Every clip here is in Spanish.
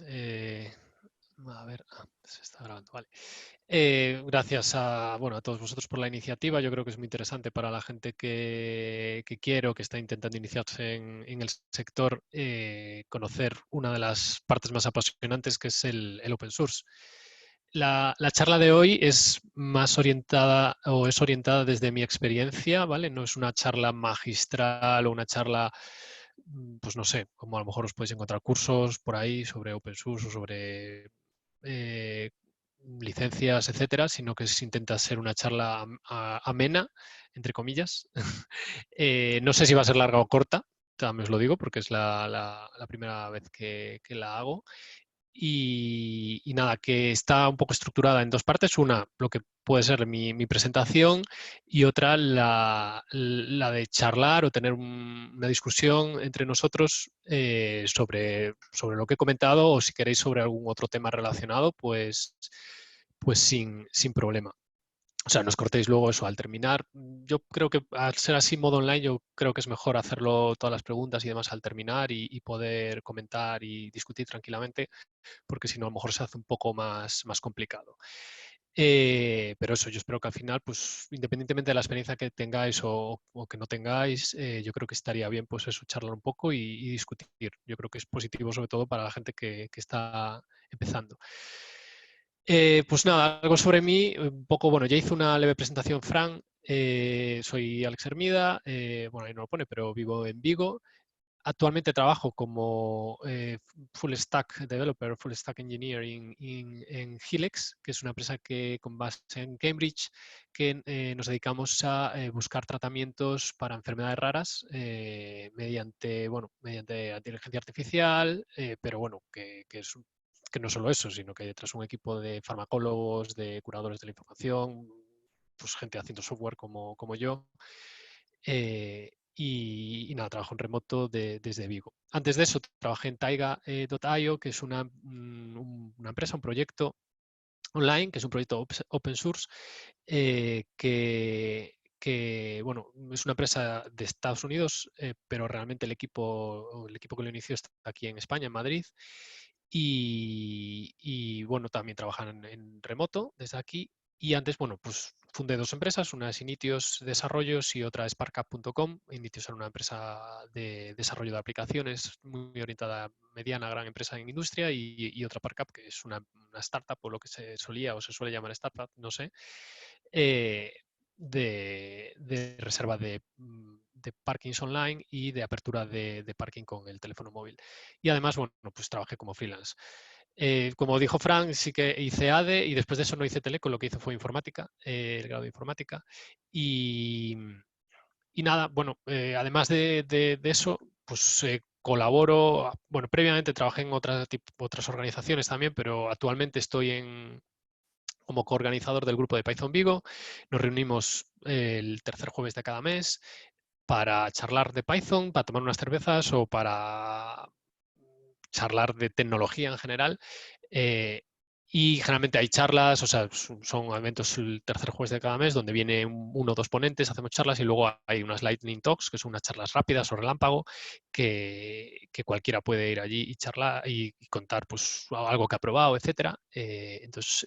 Eh, a ver, se está grabando, vale. Gracias a todos vosotros por la iniciativa. Yo creo que es muy interesante para la gente que quiere o que está intentando iniciarse en el sector conocer una de las partes más apasionantes que es el open source. La charla de hoy es más orientada o es orientada desde mi experiencia, ¿vale? No es una charla magistral o una charla, pues no sé, como a lo mejor os podéis encontrar cursos por ahí sobre open source o sobre eh, licencias, etcétera, sino que se intenta ser una charla amena, entre comillas. No sé si va a ser larga o corta, también os lo digo, porque es la primera vez que la hago. Y nada, que está un poco estructurada en dos partes. Una, lo que puede ser mi presentación y otra, la de charlar o tener una discusión entre nosotros sobre lo que he comentado o si queréis sobre algún otro tema relacionado, pues sin problema. O sea, no os cortéis luego eso al terminar. Yo creo que al ser así modo online, yo creo que es mejor hacerlo todas las preguntas y demás al terminar y poder comentar y discutir tranquilamente porque si no, a lo mejor se hace un poco más complicado. Pero eso, yo espero que al final, pues independientemente de la experiencia que tengáis o que no tengáis, yo creo que estaría bien, pues eso, charlar un poco y discutir. Yo creo que es positivo, sobre todo para la gente que está empezando. Pues nada, algo sobre mí, un poco, bueno, ya hice una leve presentación, Fran. Soy Alex Hermida, bueno, ahí no lo pone, pero vivo en Vigo. Actualmente trabajo como full stack developer, full stack engineer en Helix, que es una empresa que con base en Cambridge, que nos dedicamos a buscar tratamientos para enfermedades raras mediante inteligencia artificial, pero bueno, que no solo eso, sino que hay detrás un equipo de farmacólogos, de curadores de la información, pues gente haciendo software como yo. Y nada, trabajo en remoto desde Vigo. Antes de eso, trabajé en Taiga.io, que es una empresa, un proyecto online, que es un proyecto open source, bueno, es una empresa de Estados Unidos, pero realmente el equipo que lo inició está aquí en España, en Madrid. Y bueno, también trabajan en remoto desde aquí. Y antes, bueno, pues fundé dos empresas, una es Initios Desarrollos y otra es Sparkup.com. Initios era una empresa de desarrollo de aplicaciones muy orientada a mediana, gran empresa en industria y otra Sparkup, que es una startup o lo que se solía o se suele llamar startup, no sé, eh, de reserva de parkings online y de apertura de parking con el teléfono móvil. Y además, bueno, pues trabajé como freelance. Como dijo Frank, sí que hice ADE y después de eso no hice Teleco, lo que hice fue informática, el grado de informática. Y, y nada, bueno, además de eso, pues colaboro, bueno, previamente trabajé en otras organizaciones también, pero actualmente estoy como coorganizador del grupo de Python Vigo. Nos reunimos el tercer jueves de cada mes para charlar de Python, para tomar unas cervezas o para charlar de tecnología en general. Eh, y generalmente hay charlas, o sea, son eventos el tercer jueves de cada mes donde viene uno o dos ponentes, hacemos charlas y luego hay unas lightning talks, que son unas charlas rápidas o relámpago, que cualquiera puede ir allí y charlar y contar pues algo que ha probado, etcétera. Entonces,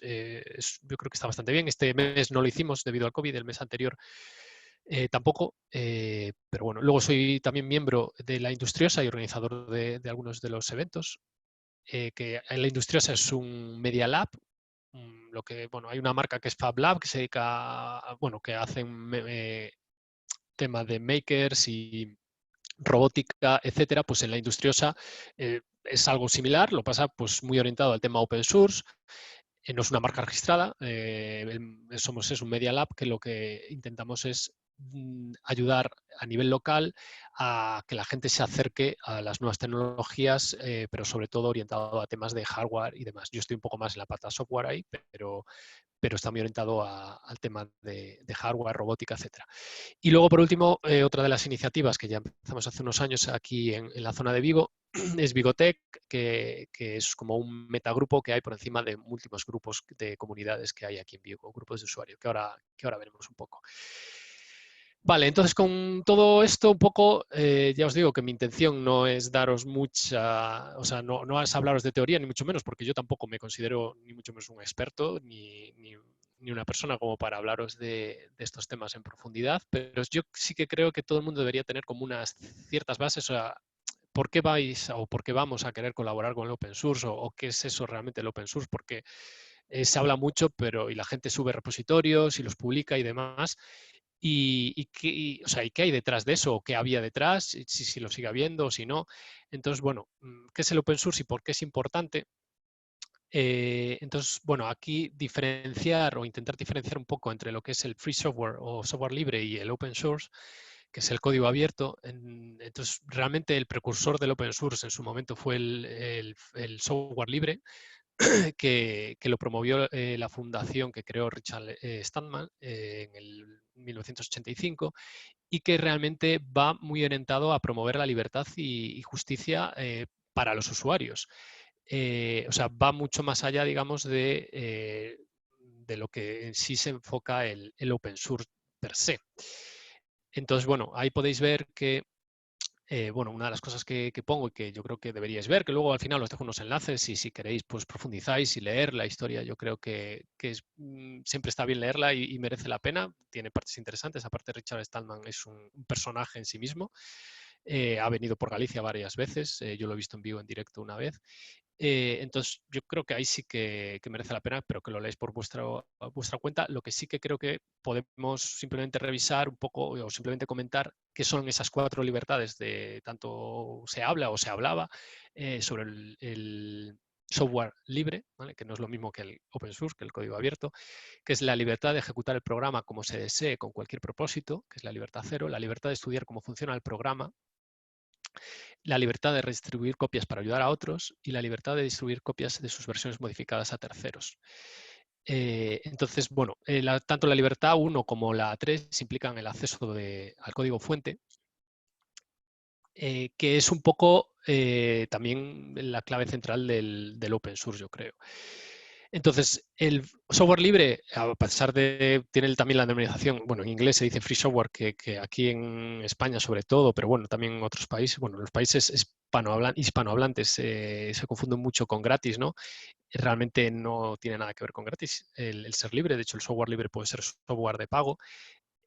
yo creo que está bastante bien. Este mes no lo hicimos debido al COVID, el mes anterior tampoco, pero bueno, luego soy también miembro de la Industriosa y organizador de algunos de los eventos que en la Industriosa es un Media Lab. Bueno, hay una marca que es Fab Lab que se dedica bueno, que hacen tema de makers y robótica, etcétera, pues en la Industriosa es algo similar, lo pasa pues muy orientado al tema open source. No es una marca registrada, es un Media Lab que lo que intentamos es ayudar a nivel local a que la gente se acerque a las nuevas tecnologías, pero sobre todo orientado a temas de hardware y demás. Yo estoy un poco más en la pata software ahí, pero está muy orientado al tema de hardware, robótica, etcétera. Y luego, por último, otra de las iniciativas que ya empezamos hace unos años aquí en la zona de Vigo es Vigotech, que es como un metagrupo que hay por encima de múltiples grupos de comunidades que hay aquí en Vigo, grupos de usuarios, que ahora veremos un poco. Vale, entonces con todo esto un poco, ya os digo que mi intención no es daros mucha, o sea, no es hablaros de teoría, ni mucho menos, porque yo tampoco me considero ni mucho menos un experto, ni una persona como para hablaros de estos temas en profundidad, pero yo sí que creo que todo el mundo debería tener como unas ciertas bases, o sea, ¿por qué vais o por qué vamos a querer colaborar con el open source o qué es eso realmente el open source? Porque se habla mucho, pero y la gente sube repositorios y los publica y demás, o sea, ¿y qué hay detrás de eso? ¿O qué había detrás? Si lo sigue habiendo o si no. Entonces, bueno, ¿qué es el open source y por qué es importante? Entonces, bueno, aquí diferenciar o intentar diferenciar un poco entre lo que es el free software o software libre y el open source, que es el código abierto. Entonces, realmente el precursor del open source en su momento fue el software libre, que lo promovió la fundación que creó Richard Stallman en el 1985 y que realmente va muy orientado a promover la libertad y justicia para los usuarios. O sea, va mucho más allá, digamos, de lo que en sí se enfoca el open source per se. Entonces, bueno, ahí podéis ver que bueno, una de las cosas que pongo y que yo creo que deberíais ver, que luego al final os dejo unos enlaces y si queréis pues profundizáis y leer la historia, yo creo que siempre está bien leerla y merece la pena, tiene partes interesantes, aparte Richard Stallman es un personaje en sí mismo, ha venido por Galicia varias veces, yo lo he visto en vivo en directo una vez, entonces, yo creo que ahí sí que merece la pena, pero que lo leáis por vuestra cuenta. Lo que sí que creo que podemos simplemente revisar un poco o simplemente comentar qué son esas 4 libertades de tanto se habla o se hablaba sobre el software libre, ¿vale? Que no es lo mismo que el open source, que el código abierto, que es la libertad de ejecutar el programa como se desee con cualquier propósito, que es la libertad cero, la libertad de estudiar cómo funciona el programa, la libertad de redistribuir copias para ayudar a otros y la libertad de distribuir copias de sus versiones modificadas a terceros. Entonces, bueno, tanto la libertad 1 como la 3 implican el acceso al código fuente, que es un poco también la clave central del open source, yo creo. Entonces, el software libre, a pesar de, tiene también la denominación, bueno, en inglés se dice free software, que aquí en España sobre todo, pero bueno, también en otros países, bueno, los países hispanohablantes se confunden mucho con gratis, ¿no? Realmente no tiene nada que ver con gratis el ser libre, de hecho el software libre puede ser software de pago.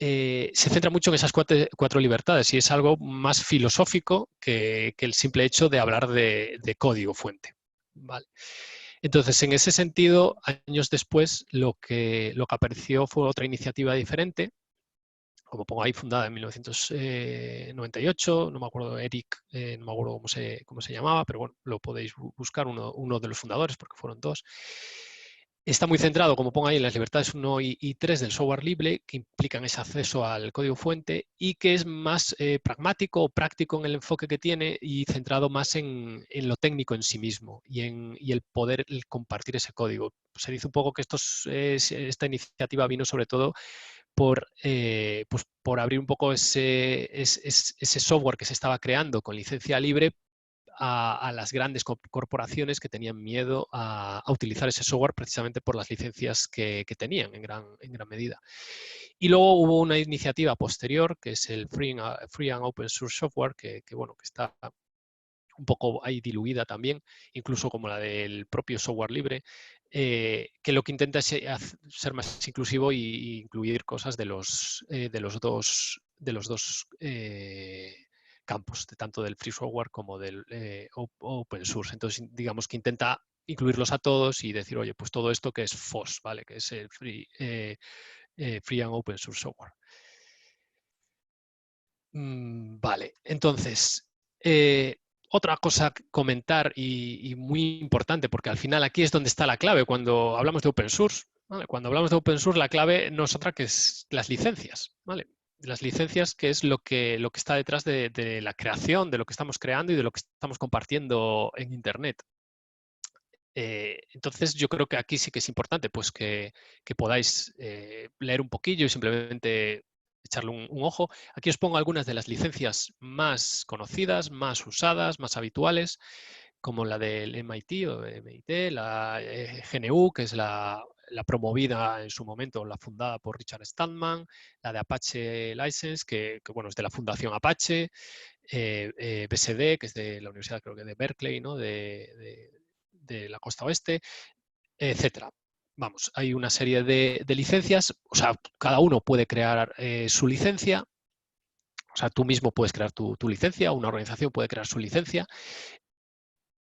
Se centra mucho en esas 4 libertades y es algo más filosófico que el simple hecho de hablar de código fuente. ¿Vale? Entonces, en ese sentido, años después, lo que apareció fue otra iniciativa diferente, como pongo ahí, fundada en 1998, no me acuerdo, Eric, no me acuerdo cómo se llamaba, pero bueno, lo podéis buscar, uno de los fundadores, porque fueron 2. Está muy centrado, como pongo ahí, en las libertades 1 y 3 del software libre, que implican ese acceso al código fuente y que es más pragmático o práctico en el enfoque que tiene y centrado más en lo técnico en sí mismo y el poder compartir ese código. Se dice un poco que esta iniciativa vino sobre todo pues por abrir un poco ese software que se estaba creando con licencia libre a las grandes corporaciones que tenían miedo a utilizar ese software precisamente por las licencias que tenían en gran medida. Y luego hubo una iniciativa posterior que es el Free and Open Source Software, bueno, que está un poco ahí diluida también, incluso como la del propio software libre, que lo que intenta es ser más inclusivo e incluir cosas de los dos campos, tanto del free software como del open source. Entonces, digamos que intenta incluirlos a todos y decir, oye, pues todo esto que es FOSS, ¿vale? Que es el Free and Open Source Software. Vale, entonces, otra cosa que comentar y muy importante, porque al final aquí es donde está la clave cuando hablamos de open source. ¿Vale? Cuando hablamos de open source, la clave no es otra que es las licencias. ¿Vale? Las licencias, que es lo que está detrás de la creación, de lo que estamos creando y de lo que estamos compartiendo en Internet. Entonces, yo creo que aquí sí que es importante pues, que podáis leer un poquillo y simplemente echarle un ojo. Aquí os pongo algunas de las licencias más conocidas, más usadas, más habituales, como la del MIT o MIT, la GNU, que es la la promovida en su momento, la fundada por Richard Stallman, la de Apache License, que bueno, es de la Fundación Apache, BSD, que es de la Universidad, creo que de Berkeley, ¿no? de la costa oeste, etcétera. Vamos, hay una serie de licencias, o sea, cada uno puede crear su licencia, o sea, tú mismo puedes crear tu licencia, una organización puede crear su licencia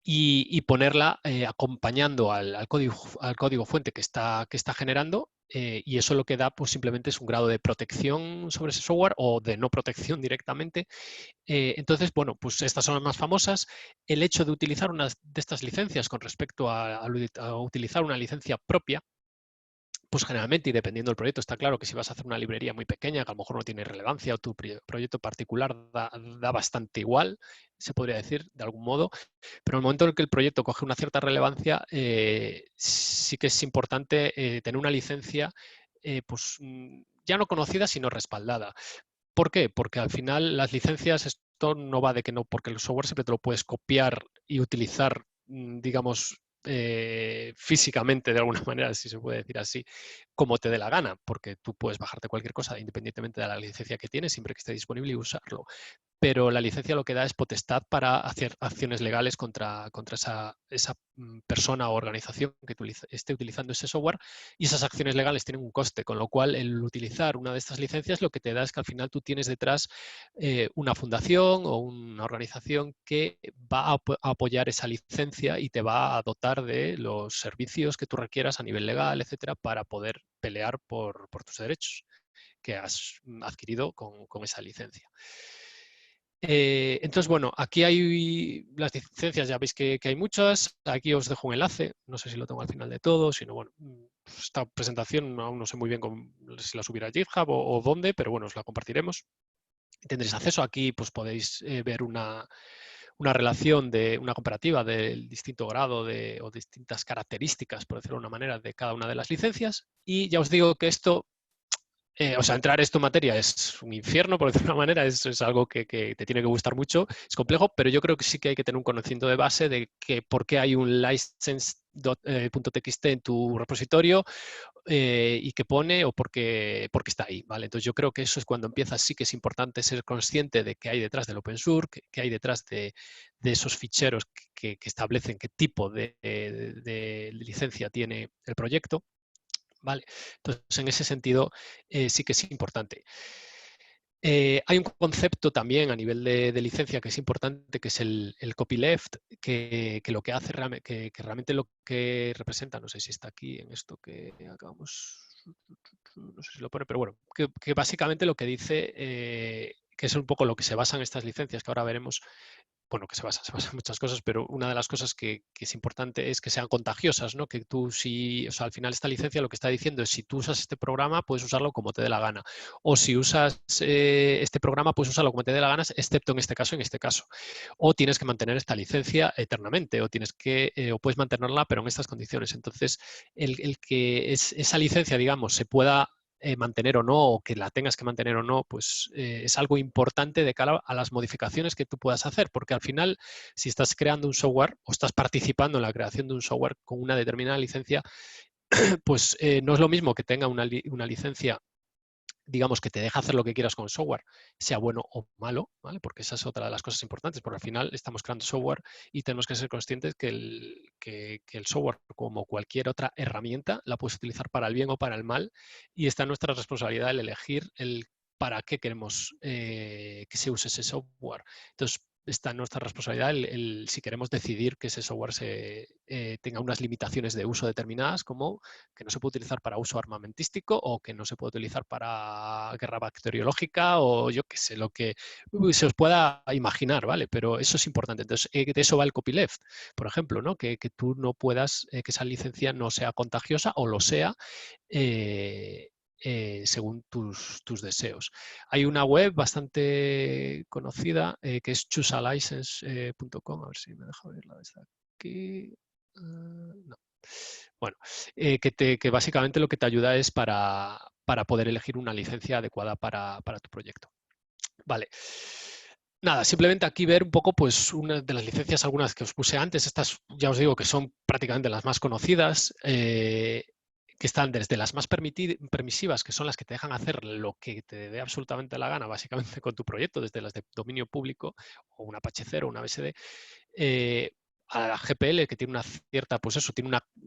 y ponerla acompañando al código fuente que está generando, y eso lo que da pues, simplemente es un grado de protección sobre ese software o de no protección directamente. Entonces, bueno, pues estas son las más famosas. El hecho de utilizar una de estas licencias con respecto a utilizar una licencia propia, pues generalmente, y dependiendo del proyecto, está claro que si vas a hacer una librería muy pequeña, que a lo mejor no tiene relevancia, o tu proyecto particular da bastante igual, se podría decir, de algún modo, pero en el momento en que el proyecto coge una cierta relevancia, sí que es importante tener una licencia pues, ya no conocida, sino respaldada. ¿Por qué? Porque al final las licencias, esto no va de que no, porque el software siempre te lo puedes copiar y utilizar, digamos, físicamente de alguna manera, si se puede decir así, como te dé la gana, porque tú puedes bajarte cualquier cosa independientemente de la licencia que tienes, siempre que esté disponible y usarlo. Pero la licencia lo que da es potestad para hacer acciones legales contra esa persona o organización que esté utilizando ese software, y esas acciones legales tienen un coste, con lo cual el utilizar una de estas licencias lo que te da es que al final tú tienes detrás una fundación o una organización que va a apoyar esa licencia y te va a dotar de los servicios que tú requieras a nivel legal, etcétera, para poder pelear por tus derechos que has adquirido con esa licencia. Entonces, bueno, aquí hay las licencias, ya veis que hay muchas. Aquí os dejo un enlace, no sé si lo tengo al final de todo, sino bueno, esta presentación aún no sé muy bien si la subirá a GitHub o dónde, pero bueno, os la compartiremos. Tendréis acceso aquí, pues podéis ver una relación de una comparativa del distinto grado o distintas características, por decirlo de una manera, de cada una de las licencias. Y ya os digo que esto, o sea, entrar esto en materia es un infierno, por decirlo de una manera, es algo que te tiene que gustar mucho, es complejo, pero yo creo que sí que hay que tener un conocimiento de base de que por qué hay un license.txt en tu repositorio y qué pone o por qué está ahí, ¿vale? Entonces yo creo que eso es cuando empieza, sí que es importante ser consciente de qué hay detrás del open source, qué hay detrás de esos ficheros que establecen qué tipo de licencia tiene el proyecto. ¿Vale? Entonces, en ese sentido, sí que es importante. Hay un concepto también a nivel de licencia que es importante, que es el copyleft, que lo que hace que realmente lo que representa, no sé si está aquí en esto que acabamos, no sé si lo pone, pero bueno, que básicamente lo que dice, que es un poco lo que se basan estas licencias, que ahora veremos, bueno, que se basa en muchas cosas, pero una de las cosas que es importante es que sean contagiosas, ¿no? Que tú o sea, al final esta licencia lo que está diciendo es si tú usas este programa, puedes usarlo como te dé la gana. O si usas este programa, puedes usarlo como te dé la gana, excepto en este caso. O tienes que mantener esta licencia eternamente, o o puedes mantenerla, pero en estas condiciones. Entonces, el que esa licencia, digamos, se pueda mantener o no, o que la tengas que mantener o no, pues es algo importante de cara a las modificaciones que tú puedas hacer, porque al final, si estás creando un software o estás participando en la creación de un software con una determinada licencia, pues no es lo mismo que tenga una licencia, digamos, que te deja hacer lo que quieras con el software, sea bueno o malo, ¿vale? Porque esa es otra de las cosas importantes, porque al final estamos creando software y tenemos que ser conscientes que el software, como cualquier otra herramienta, la puedes utilizar para el bien o para el mal, y está en nuestra responsabilidad el elegir para qué queremos que se use ese software. Entonces, está en nuestra responsabilidad si queremos decidir que ese software tenga unas limitaciones de uso determinadas, como que no se puede utilizar para uso armamentístico o que no se puede utilizar para guerra bacteriológica o yo qué sé, lo que se os pueda imaginar, ¿vale? Pero eso es importante. Entonces, de eso va el copyleft, por ejemplo, ¿no? Que tú no puedas, que esa licencia no sea contagiosa o lo sea, según tus deseos. Hay una web bastante conocida que es choosalicense.com, a ver si me deja verla desde aquí. No. Bueno, que básicamente lo que te ayuda es para poder elegir una licencia adecuada para tu proyecto. Vale. Nada, simplemente aquí ver un poco, pues, una de las licencias, algunas que os puse antes, estas ya os digo que son prácticamente las más conocidas, que están desde las más permisivas, que son las que te dejan hacer lo que te dé absolutamente la gana, básicamente con tu proyecto, desde las de dominio público, o una Apache 0, una BSD, a la GPL, que tiene una cierta, pues eso,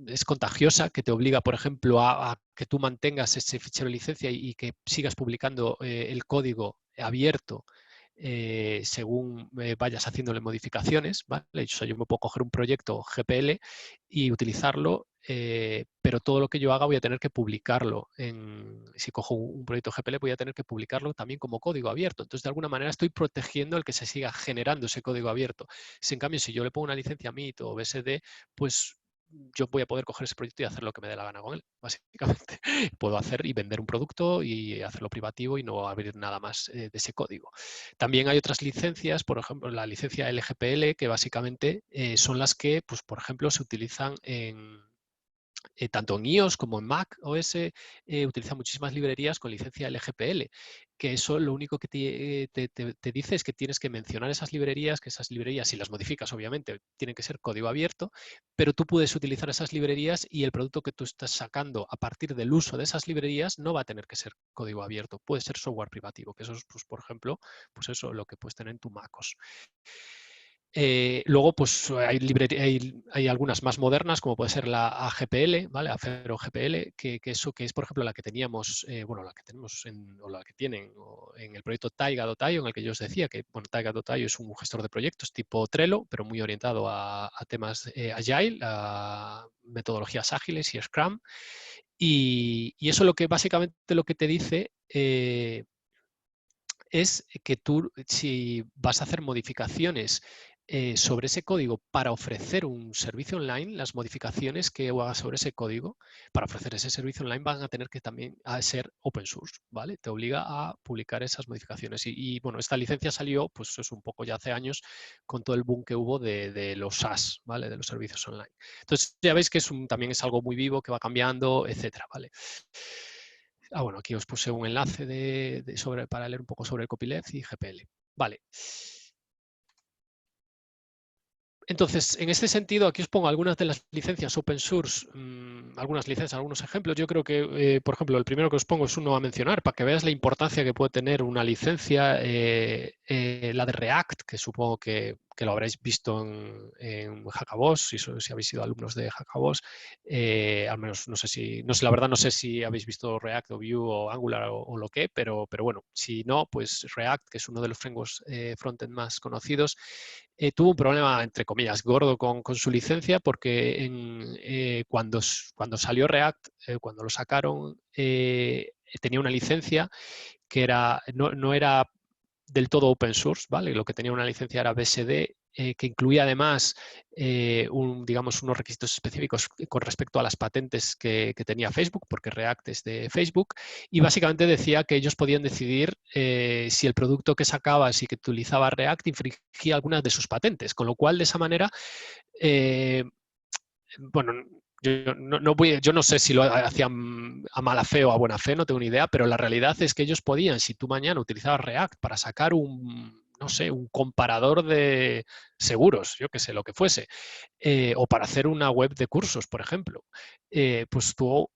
es contagiosa, que te obliga, por ejemplo, a que tú mantengas ese fichero de licencia y que sigas publicando el código abierto según vayas haciéndole modificaciones, ¿vale? O sea, yo me puedo coger un proyecto GPL y utilizarlo, pero todo lo que yo haga voy a tener que publicarlo. Si cojo un proyecto GPL voy a tener que publicarlo también como código abierto. Entonces, de alguna manera estoy protegiendo el que se siga generando ese código abierto. Si en cambio, si yo le pongo una licencia MIT o BSD, pues yo voy a poder coger ese proyecto y hacer lo que me dé la gana con él, básicamente. Puedo hacer y vender un producto y hacerlo privativo y no abrir nada más de ese código. También hay otras licencias, por ejemplo, la licencia LGPL, que básicamente son las que, pues, por ejemplo, se utilizan tanto en iOS como en Mac OS, utilizan muchísimas librerías con licencia LGPL, que eso lo único que te dice es que tienes que mencionar esas librerías, que esas librerías, si las modificas, obviamente, tienen que ser código abierto, pero tú puedes utilizar esas librerías y el producto que tú estás sacando a partir del uso de esas librerías no va a tener que ser código abierto, puede ser software privativo, que eso es, pues, por ejemplo, pues eso, lo que puedes tener en tu MacOS. Luego, pues hay algunas más modernas, como puede ser la AGPL, ¿vale? Afero GPL, que es, por ejemplo, la que teníamos, bueno, la que tenemos o la que tienen en el proyecto Taiga.io, en el que yo os decía que, bueno, Taiga.io es un gestor de proyectos tipo Trello, pero muy orientado a temas Agile, a metodologías ágiles y Scrum. Y eso básicamente lo que te dice es que tú, si vas a hacer modificaciones sobre ese código para ofrecer un servicio online, las modificaciones que hagas sobre ese código para ofrecer ese servicio online van a tener que también ser open source, ¿vale? Te obliga a publicar esas modificaciones. Bueno, esta licencia salió, pues es un poco ya hace años, con todo el boom que hubo de los SaaS, ¿vale? De los servicios online. Entonces, ya veis que también es algo muy vivo, que va cambiando, etcétera, ¿vale? Bueno, aquí os puse un enlace para leer un poco sobre el copyleft y GPL. Vale. Entonces, en este sentido, aquí os pongo algunas de las licencias open source, algunas licencias, algunos ejemplos. Yo creo que, por ejemplo, el primero que os pongo es uno a mencionar, para que veas la importancia que puede tener una licencia, la de React, que supongo que lo habréis visto en Hackaboss, si habéis sido alumnos de Hackaboss. Al menos, no sé, la verdad no sé si habéis visto React o Vue o Angular o lo que, pero bueno, si no, pues React, que es uno de los frameworks frontend más conocidos, tuvo un problema, entre comillas, gordo con su licencia, porque cuando salió React, cuando lo sacaron, tenía una licencia que no era del todo open source, ¿vale? Lo que tenía una licencia era BSD, que incluía además digamos, unos requisitos específicos con respecto a las patentes que tenía Facebook, porque React es de Facebook, y básicamente decía que ellos podían decidir si el producto que sacabas y que utilizaba React infringía algunas de sus patentes, con lo cual, de esa manera, bueno, yo no sé si lo hacían a mala fe o a buena fe, no tengo ni idea, pero la realidad es que ellos podían, si tú mañana utilizabas React para sacar no sé, un comparador de seguros, yo que sé, lo que fuese, o para hacer una web de cursos, por ejemplo, pues tú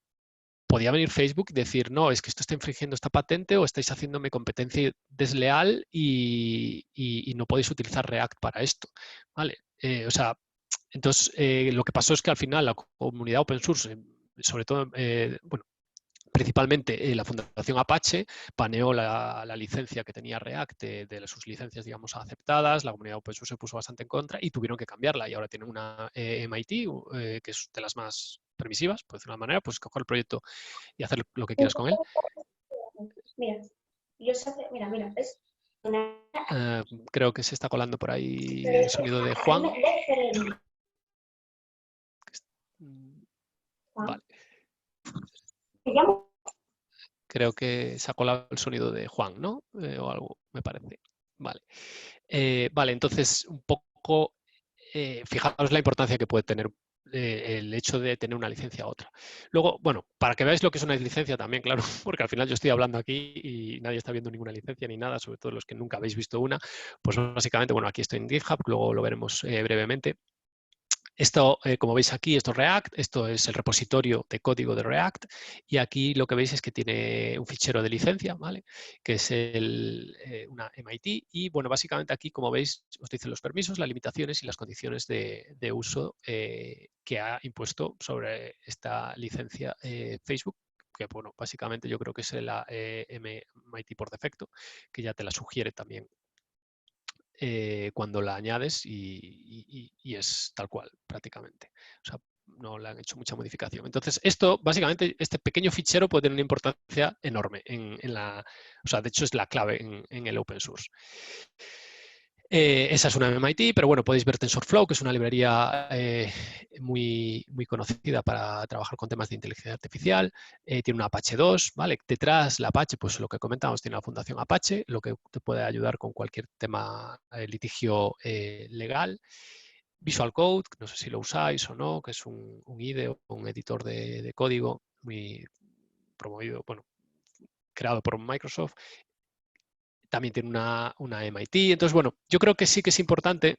podía venir Facebook y decir, no, es que esto está infringiendo esta patente o estáis haciéndome competencia desleal y no podéis utilizar React para esto, ¿vale? O sea, entonces, lo que pasó es que al final la comunidad open source, sobre todo, bueno, principalmente la Fundación Apache, baneó la licencia que tenía React de sus licencias, digamos, aceptadas, la comunidad open source se puso bastante en contra y tuvieron que cambiarla y ahora tienen una MIT, que es de las más permisivas, por decirlo de una manera, pues coger el proyecto y hacer lo que quieras con él. Mira, mira, es una... Creo que se está colando por ahí el sonido de Juan. Vale. Creo que se ha colado el sonido de Juan, ¿no? O algo, me parece. Vale. Vale, entonces, un poco, fijaos la importancia que puede tener el hecho de tener una licencia a otra. Luego, bueno, para que veáis lo que es una licencia también, claro, porque al final yo estoy hablando aquí y nadie está viendo ninguna licencia ni nada, sobre todo los que nunca habéis visto una, pues básicamente, bueno, aquí estoy en GitHub, luego lo veremos brevemente. Esto, como veis aquí, esto es React, esto es el repositorio de código de React, y aquí lo que veis es que tiene un fichero de licencia, ¿vale? Que es una MIT, y bueno, básicamente aquí, como veis, os dice los permisos, las limitaciones y las condiciones de uso que ha impuesto sobre esta licencia Facebook, que bueno, básicamente yo creo que es la MIT por defecto, que ya te la sugiere también cuando la añades y es tal cual prácticamente. O sea, no le han hecho mucha modificación. Entonces, esto, básicamente, este pequeño fichero puede tener una importancia enorme o sea, de hecho es la clave en el open source. Esa es una MIT, pero bueno, podéis ver TensorFlow, que es una librería muy conocida para trabajar con temas de inteligencia artificial. Tiene una Apache 2, ¿vale? Detrás, la Apache, pues lo que comentamos, tiene la fundación Apache, lo que te puede ayudar con cualquier tema litigio legal. Visual Code, no sé si lo usáis o no, que es un IDE o un editor de código muy promovido, bueno, creado por Microsoft. También tiene una MIT. Entonces, bueno, yo creo que sí que es importante.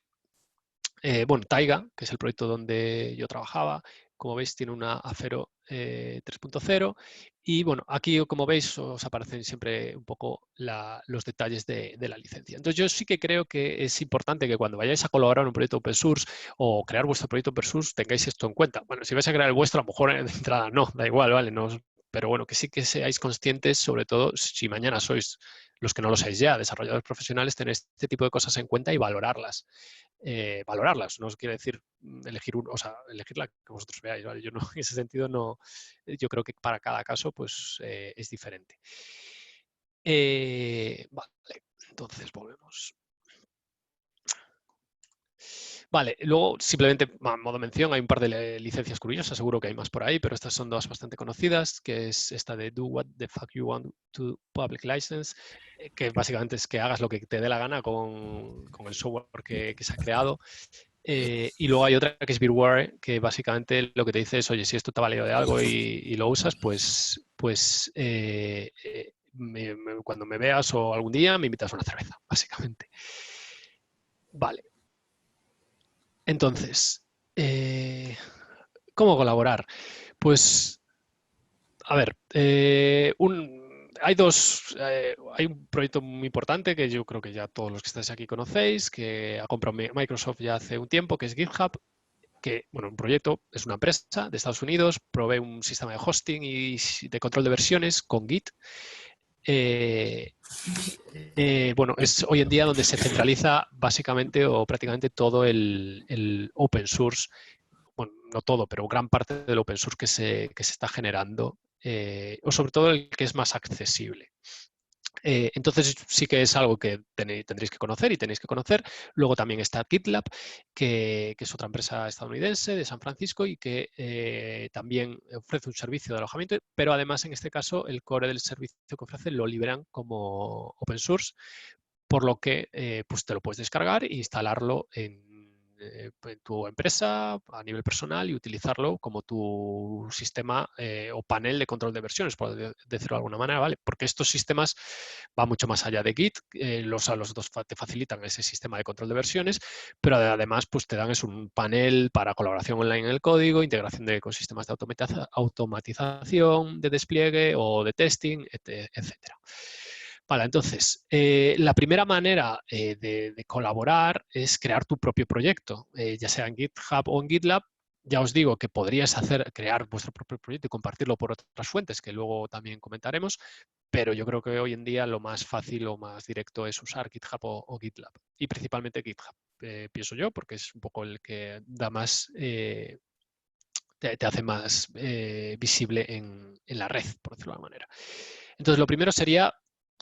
Bueno, Taiga, que es el proyecto donde yo trabajaba, como veis tiene una Afero 3.0 y bueno, aquí como veis os aparecen siempre un poco los detalles de la licencia. Entonces yo sí que creo que es importante que cuando vayáis a colaborar en un proyecto open source o crear vuestro proyecto open source tengáis esto en cuenta. Bueno, si vais a crear el vuestro, a lo mejor de entrada no, da igual, ¿vale? No, pero bueno, que sí que seáis conscientes, sobre todo si mañana sois los que no lo seáis ya, desarrolladores profesionales, tener este tipo de cosas en cuenta y valorarlas. Valorarlas, no os quiere decir elegir o sea, elegir la que vosotros veáis, ¿vale? Yo no, en ese sentido no, yo creo que para cada caso pues es diferente. Vale, entonces volvemos. Vale, luego simplemente a modo mención hay un par de licencias curiosas, seguro que hay más por ahí, pero estas son dos bastante conocidas, que es esta de Do What the Fuck You Want to Public License, que básicamente es que hagas lo que te dé la gana con el software que se ha creado. Y luego hay otra que es Beerware, que básicamente lo que te dice es, oye, si esto te ha valido de algo y lo usas, pues cuando me veas o algún día me invitas a una cerveza, básicamente. Vale. Entonces, ¿cómo colaborar? Pues, a ver, hay un proyecto muy importante que yo creo que ya todos los que estáis aquí conocéis, que ha comprado Microsoft ya hace un tiempo, que es GitHub, que, bueno, un proyecto, es una empresa de Estados Unidos, provee un sistema de hosting y de control de versiones con Git. Bueno, es hoy en día donde se centraliza básicamente o prácticamente todo el open source, bueno, no todo, pero gran parte del open source que se está generando, o sobre todo el que es más accesible. Entonces sí que es algo que tendréis que conocer y tenéis que conocer. Luego también está GitLab, que es otra empresa estadounidense de San Francisco y que también ofrece un servicio de alojamiento, pero además en este caso el core del servicio que ofrece lo liberan como open source, por lo que pues te lo puedes descargar e instalarlo en tu empresa a nivel personal y utilizarlo como tu sistema o panel de control de versiones, por decirlo de alguna manera, ¿vale? Porque estos sistemas van mucho más allá de Git, los dos te facilitan ese sistema de control de versiones, pero además pues te dan un panel para colaboración online en el código, integración de ecosistemas de automatización, de despliegue o de testing, etcétera. Vale, entonces, la primera manera de colaborar es crear tu propio proyecto, ya sea en GitHub o en GitLab. Ya os digo que podrías crear vuestro propio proyecto y compartirlo por otras fuentes, que luego también comentaremos, pero yo creo que hoy en día lo más fácil o más directo es usar GitHub o GitLab, y principalmente GitHub, pienso yo, porque es un poco el que da más, te hace más visible en la red, por decirlo de alguna manera. Entonces, lo primero sería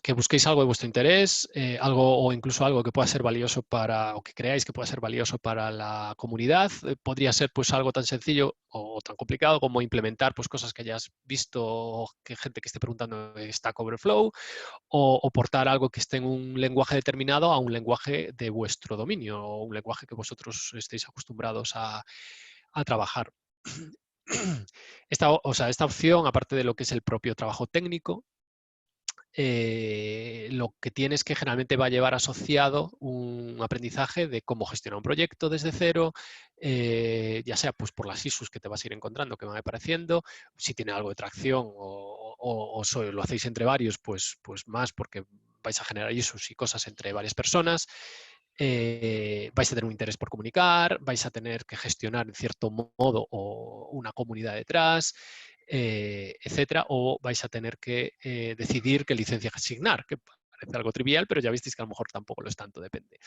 que busquéis algo de vuestro interés, algo o incluso algo que pueda ser valioso o que creáis que pueda ser valioso para la comunidad. Podría ser pues algo tan sencillo o tan complicado como implementar pues cosas que hayas visto, que gente que esté preguntando en Stack Overflow, o portar algo que esté en un lenguaje determinado a un lenguaje de vuestro dominio o un lenguaje que vosotros estéis acostumbrados a trabajar. Esta opción, aparte de lo que es el propio trabajo técnico, lo que tienes que generalmente va a llevar asociado un aprendizaje de cómo gestionar un proyecto desde cero, ya sea pues, por las issues que te vas a ir encontrando, que van apareciendo, si tiene algo de tracción o lo hacéis entre varios, pues más porque vais a generar issues y cosas entre varias personas. Vais a tener un interés por comunicar, vais a tener que gestionar en cierto modo o una comunidad detrás, etcétera, o vais a tener que decidir qué licencia asignar, que parece algo trivial, pero ya visteis que a lo mejor tampoco lo es tanto, depende.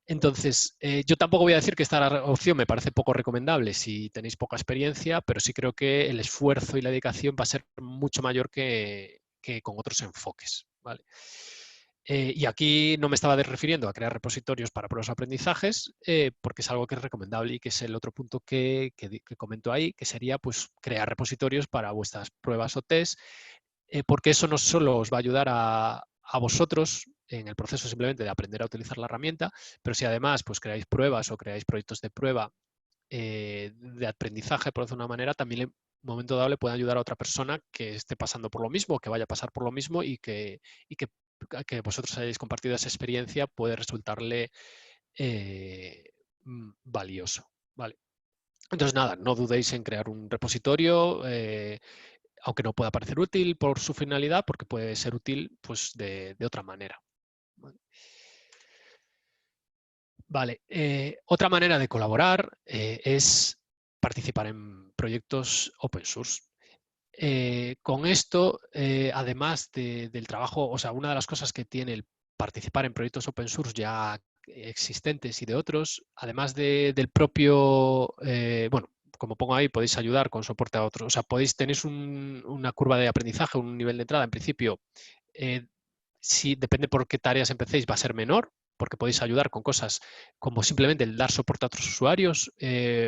Entonces, yo tampoco voy a decir que esta opción me parece poco recomendable si tenéis poca experiencia, pero sí creo que el esfuerzo y la dedicación va a ser mucho mayor que con otros enfoques, ¿vale? Y aquí no me estaba refiriendo a crear repositorios para pruebas de aprendizajes, porque es algo que es recomendable y que es el otro punto que comento ahí, que sería pues, crear repositorios para vuestras pruebas o test, porque eso no solo os va a ayudar a vosotros en el proceso simplemente de aprender a utilizar la herramienta, pero si además pues, creáis pruebas o creáis proyectos de prueba de aprendizaje, por decirlo de una manera, también en un momento dado le puede ayudar a otra persona que esté pasando por lo mismo, que vaya a pasar por lo mismo y que vosotros hayáis compartido esa experiencia puede resultarle valioso. ¿Vale? Entonces, nada, no dudéis en crear un repositorio, aunque no pueda parecer útil por su finalidad, porque puede ser útil pues, de otra manera. Vale, otra manera de colaborar es participar en proyectos open source. Con esto, además del trabajo, o sea, una de las cosas que tiene el participar en proyectos open source ya existentes y de otros, además del propio, bueno, como pongo ahí, podéis ayudar con soporte a otros. O sea, tenéis una curva de aprendizaje, un nivel de entrada, en principio, si depende por qué tareas empecéis, va a ser menor, porque podéis ayudar con cosas como simplemente el dar soporte a otros usuarios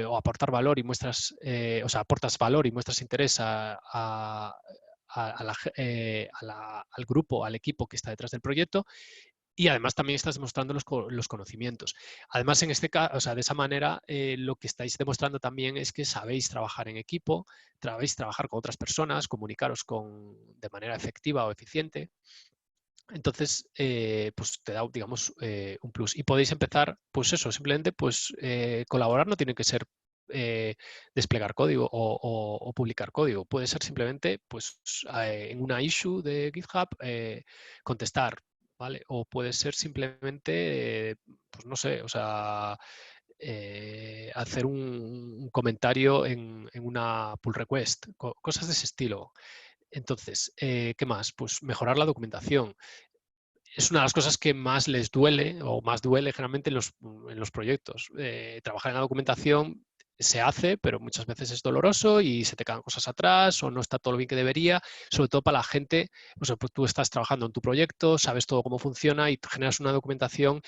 o aportar valor y muestras, o sea, aportas valor y muestras interés al grupo, al equipo que está detrás del proyecto. Y además también estás demostrando los conocimientos. Además, en este caso, o sea, de esa manera, lo que estáis demostrando también es que sabéis trabajar en equipo, sabéis trabajar con otras personas, comunicaros de manera efectiva o eficiente. Entonces, pues te da, digamos, un plus. Y podéis empezar, pues eso, simplemente, pues colaborar no tiene que ser desplegar código o publicar código. Puede ser simplemente, pues, en una issue de GitHub, contestar, ¿vale? O puede ser simplemente, pues no sé, o sea, hacer un comentario en una pull request, cosas de ese estilo. Entonces, ¿qué más? Pues mejorar la documentación. Es una de las cosas que más les duele o más duele generalmente en los proyectos. Trabajar en la documentación se hace, pero muchas veces es doloroso y se te quedan cosas atrás o no está todo lo bien que debería, sobre todo para la gente, pues tú estás trabajando en tu proyecto, sabes todo cómo funciona y generas una documentación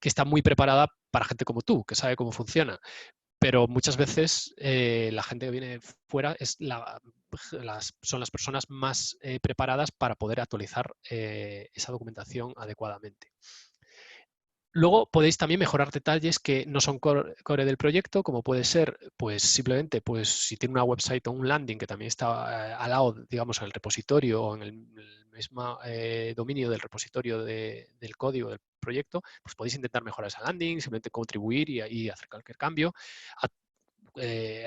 que está muy preparada para gente como tú, que sabe cómo funciona. Pero muchas veces la gente que viene fuera son las personas más preparadas para poder actualizar esa documentación adecuadamente. Luego podéis también mejorar detalles que no son core del proyecto, como puede ser, pues simplemente, pues si tiene una website o un landing que también está al lado, digamos, en el repositorio o en el mismo dominio del repositorio del código del proyecto, pues podéis intentar mejorar esa landing, simplemente contribuir y hacer cualquier cambio,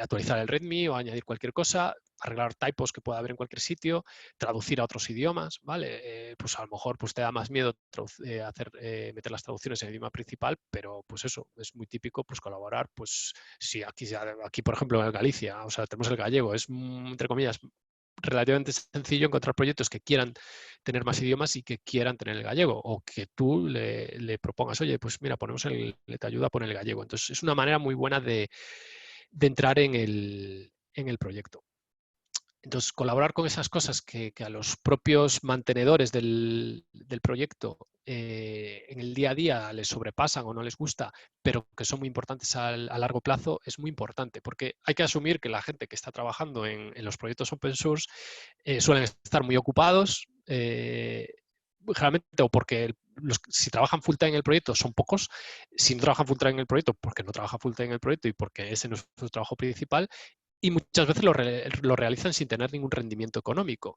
actualizar el README o añadir cualquier cosa, arreglar typos que pueda haber en cualquier sitio, traducir a otros idiomas, ¿vale? Pues a lo mejor pues, te da más miedo meter las traducciones en el idioma principal, pero pues eso, es muy típico pues colaborar, pues si aquí por ejemplo en Galicia, o sea, tenemos el gallego, es entre comillas relativamente sencillo encontrar proyectos que quieran tener más idiomas y que quieran tener el gallego o que tú le propongas, oye, pues mira, te ayuda a poner el gallego. Entonces es una manera muy buena de entrar en el proyecto. Entonces, colaborar con esas cosas que a los propios mantenedores del proyecto en el día a día les sobrepasan o no les gusta, pero que son muy importantes a largo plazo, es muy importante, porque hay que asumir que la gente que está trabajando en los proyectos open source suelen estar muy ocupados, generalmente o porque si trabajan full time en el proyecto son pocos, si no trabajan full time en el proyecto porque no trabajan full time en el proyecto y porque ese no es su trabajo principal, y muchas veces lo realizan sin tener ningún rendimiento económico.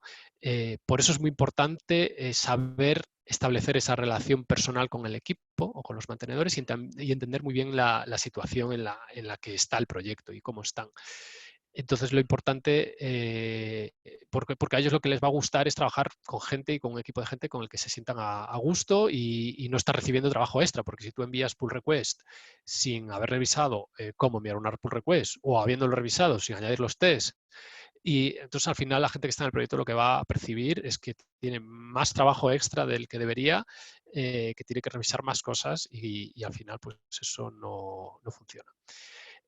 Por eso es muy importante saber establecer esa relación personal con el equipo o con los mantenedores y entender muy bien la situación en la que está el proyecto y cómo están. Entonces, lo importante, porque a ellos lo que les va a gustar es trabajar con gente y con un equipo de gente con el que se sientan a gusto y no estar recibiendo trabajo extra, porque si tú envías pull request sin haber revisado cómo enviar una pull request o habiéndolo revisado sin añadir los tests, y entonces al final la gente que está en el proyecto lo que va a percibir es que tiene más trabajo extra del que debería, que tiene que revisar más cosas y al final pues eso no funciona.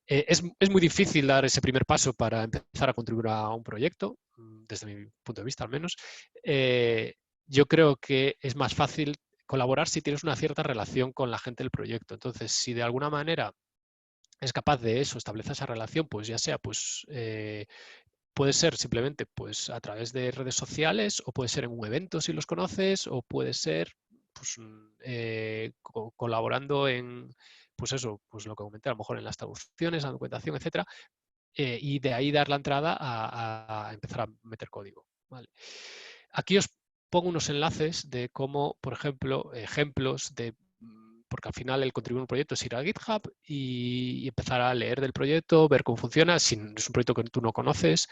Es muy difícil dar ese primer paso para empezar a contribuir a un proyecto, desde mi punto de vista al menos. Yo creo que es más fácil colaborar si tienes una cierta relación con la gente del proyecto. Entonces, si de alguna manera es capaz de eso, establecer esa relación, pues ya sea, pues puede ser simplemente pues a través de redes sociales, o puede ser en un evento si los conoces, o puede ser pues, colaborando en, pues eso, pues lo que comenté, a lo mejor en las traducciones, la documentación, etcétera, y de ahí dar la entrada a empezar a meter código. ¿Vale? Aquí os pongo unos enlaces de cómo, por ejemplo, ejemplos de, porque al final el contribuir a un proyecto es ir a GitHub y empezar a leer del proyecto, ver cómo funciona, si es un proyecto que tú no conoces.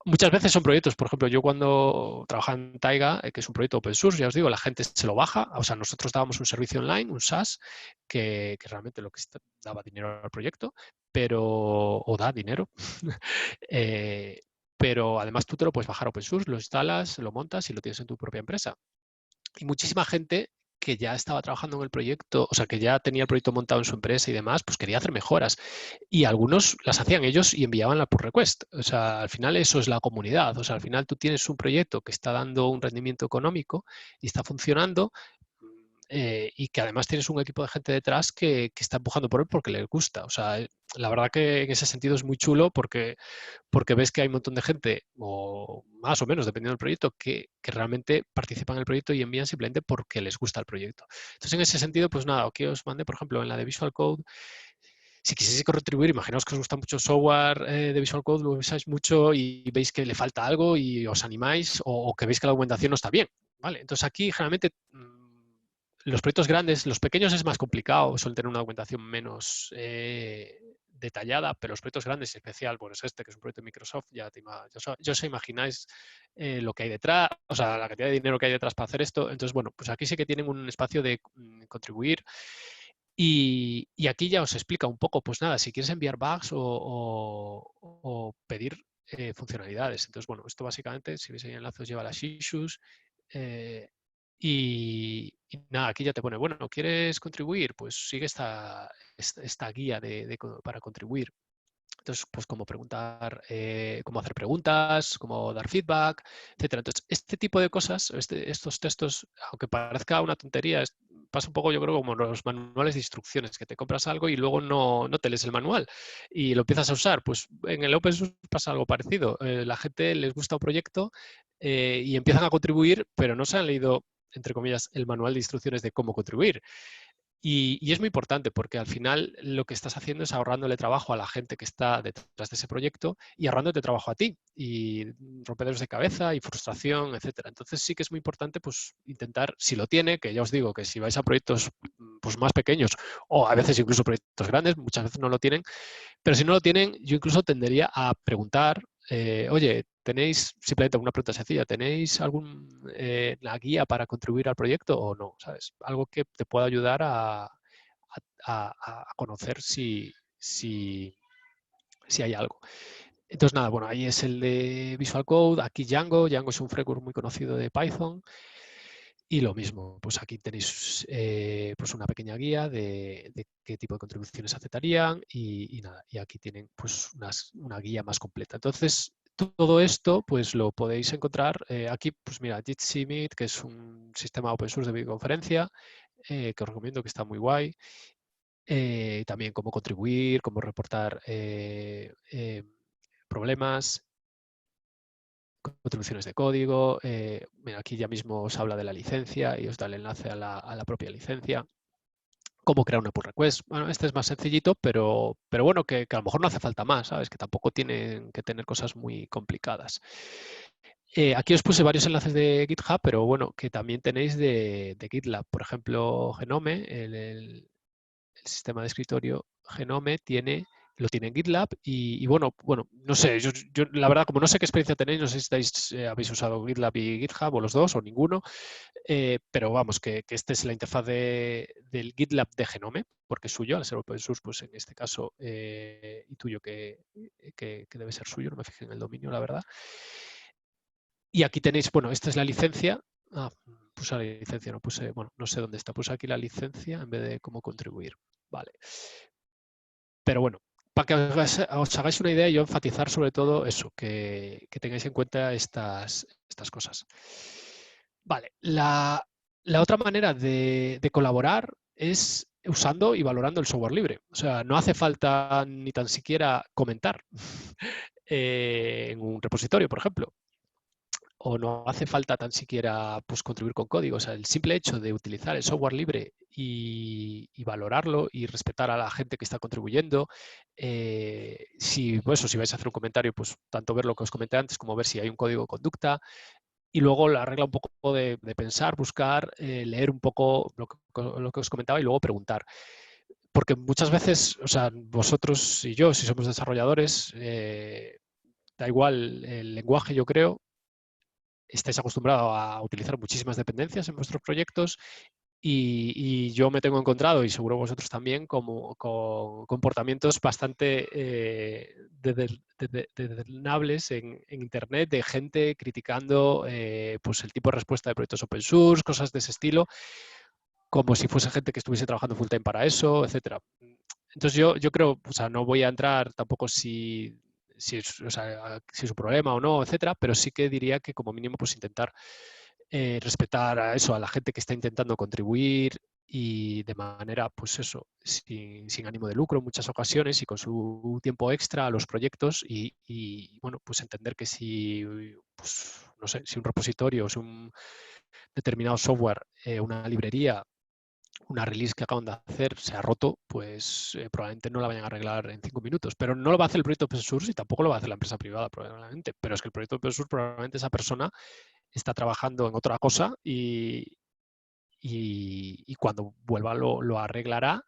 Muchas veces son proyectos, por ejemplo, yo cuando trabajaba en Taiga, que es un proyecto open source, ya os digo, la gente se lo baja, o sea, nosotros dábamos un servicio online, un SaaS, que realmente lo que daba dinero al proyecto, pero, o da dinero, eh, pero además tú te lo puedes bajar open source, lo instalas, lo montas y lo tienes en tu propia empresa. Y muchísima gente que ya estaba trabajando en el proyecto, o sea, que ya tenía el proyecto montado en su empresa y demás, pues quería hacer mejoras. Y algunos las hacían ellos y enviaban la pull request. O sea, al final eso es la comunidad. O sea, al final tú tienes un proyecto que está dando un rendimiento económico y está funcionando, y que además tienes un equipo de gente detrás que está empujando por él porque les gusta. O sea, la verdad que en ese sentido es muy chulo porque ves que hay un montón de gente, o más o menos, dependiendo del proyecto, que realmente participan en el proyecto y envían simplemente porque les gusta el proyecto. Entonces, en ese sentido, pues nada, aquí os mandé, por ejemplo, en la de Visual Code, si quisieseis contribuir, imaginaos que os gusta mucho el software de Visual Code, lo usáis mucho y veis que le falta algo y os animáis, o que veis que la documentación no está bien. ¿Vale? Entonces, aquí generalmente los proyectos grandes, los pequeños es más complicado, suelen tener una documentación menos detallada, pero los proyectos grandes, en especial, bueno, es este, que es un proyecto de Microsoft, ya os imagináis lo que hay detrás, o sea, la cantidad de dinero que hay detrás para hacer esto. Entonces, bueno, pues aquí sí que tienen un espacio de contribuir. Y aquí ya os explica un poco, pues nada, si quieres enviar bugs o pedir funcionalidades. Entonces, bueno, esto básicamente, si veis ahí el enlace, os lleva a las issues. eh, y nada, aquí ya te pone, bueno, ¿quieres contribuir? Pues sigue esta guía para contribuir. Entonces, pues cómo preguntar, cómo hacer preguntas, cómo dar feedback, etcétera. Entonces, este tipo de cosas, estos textos, aunque parezca una tontería, pasa un poco, yo creo, como los manuales de instrucciones, que te compras algo y luego no te lees el manual y lo empiezas a usar. Pues en el Open Source pasa algo parecido. La gente les gusta un proyecto y empiezan a contribuir, pero no se han leído, entre comillas, el manual de instrucciones de cómo contribuir. Y es muy importante porque al final lo que estás haciendo es ahorrándole trabajo a la gente que está detrás de ese proyecto y ahorrándote trabajo a ti y rompedores de cabeza y frustración, etcétera. Entonces sí que es muy importante pues intentar, si lo tiene, que ya os digo que si vais a proyectos pues más pequeños o a veces incluso proyectos grandes, muchas veces no lo tienen, pero si no lo tienen, yo incluso tendería a preguntar, oye, ¿tenéis, simplemente una pregunta sencilla, ¿tenéis la guía para contribuir al proyecto o no? ¿Sabes? Algo que te pueda ayudar a conocer si hay algo. Entonces, nada, bueno, ahí es el de Visual Code, aquí Django. Django es un framework muy conocido de Python. Y lo mismo, pues aquí tenéis pues una pequeña guía de qué tipo de contribuciones aceptarían y nada, y aquí tienen pues una guía más completa. Entonces, todo esto pues lo podéis encontrar aquí, pues mira, Jitsi Meet, que es un sistema open source de videoconferencia, que os recomiendo, que está muy guay. También cómo contribuir, cómo reportar problemas, contribuciones de código. Mira, aquí ya mismo os habla de la licencia y os da el enlace a la propia licencia. cómo crear una pull request. Bueno, este es más sencillito, pero bueno, que a lo mejor no hace falta más, ¿sabes? Que tampoco tienen que tener cosas muy complicadas. Aquí os puse varios enlaces de GitHub, pero bueno, que también tenéis de GitLab. Por ejemplo, Genome, el sistema de escritorio Genome lo tiene en GitLab y bueno, no sé, yo la verdad, como no sé qué experiencia tenéis, no sé si habéis usado GitLab y GitHub o los dos o ninguno, pero vamos, que esta es la interfaz del GitLab de Genome, porque es suyo, al ser open source, pues en este caso, y tuyo que debe ser suyo, no me fijé en el dominio, la verdad. Y aquí tenéis, bueno, esta es la licencia. Puse la licencia, no puse, bueno, no sé dónde está, puse aquí la licencia en vez de cómo contribuir. Vale. Pero bueno, para que os hagáis una idea y yo enfatizar sobre todo eso, que tengáis en cuenta estas cosas. Vale, la otra manera de colaborar es usando y valorando el software libre. O sea, no hace falta ni tan siquiera comentar en un repositorio, por ejemplo, o no hace falta tan siquiera pues, contribuir con código. O sea, el simple hecho de utilizar el software libre y valorarlo y respetar a la gente que está contribuyendo. Si vais a hacer un comentario, pues tanto ver lo que os comenté antes como ver si hay un código de conducta. Y luego la regla un poco de pensar, buscar, leer un poco lo que os comentaba y luego preguntar. Porque muchas veces, o sea, vosotros y yo, si somos desarrolladores, da igual el lenguaje, yo creo, estáis acostumbrados a utilizar muchísimas dependencias en vuestros proyectos y yo me tengo encontrado, y seguro vosotros también, como con comportamientos bastante desdeñables en Internet de gente criticando pues el tipo de respuesta de proyectos open source, cosas de ese estilo, como si fuese gente que estuviese trabajando full time para eso, etcétera. Entonces yo creo, o sea, no voy a entrar tampoco si es un problema o no, etcétera, pero sí que diría que como mínimo pues intentar respetar a eso, a la gente que está intentando contribuir y de manera, pues eso, sin ánimo de lucro en muchas ocasiones y con su tiempo extra a los proyectos bueno, pues entender que si, pues, no sé, si un repositorio, si un determinado software, una librería, una release que acaban de hacer se ha roto, pues probablemente no la vayan a arreglar en 5 minutos. Pero no lo va a hacer el proyecto open source y tampoco lo va a hacer la empresa privada probablemente. Pero es que el proyecto open source probablemente esa persona está trabajando en otra cosa y cuando vuelva lo arreglará,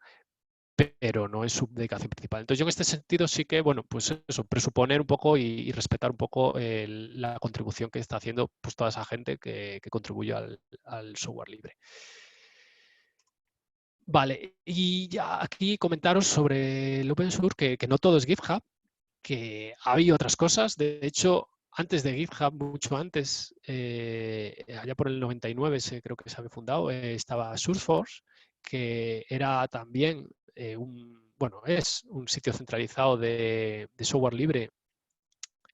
pero no es su dedicación principal. Entonces yo en este sentido sí que, bueno, pues eso, presuponer un poco y respetar un poco la contribución que está haciendo pues toda esa gente que contribuye al software libre. Vale, y ya aquí comentaros sobre el open source, que no todo es GitHub, que había otras cosas. De hecho, antes de GitHub, mucho antes, allá por el 99 creo que se había fundado, estaba SourceForge, que era también es un sitio centralizado de software libre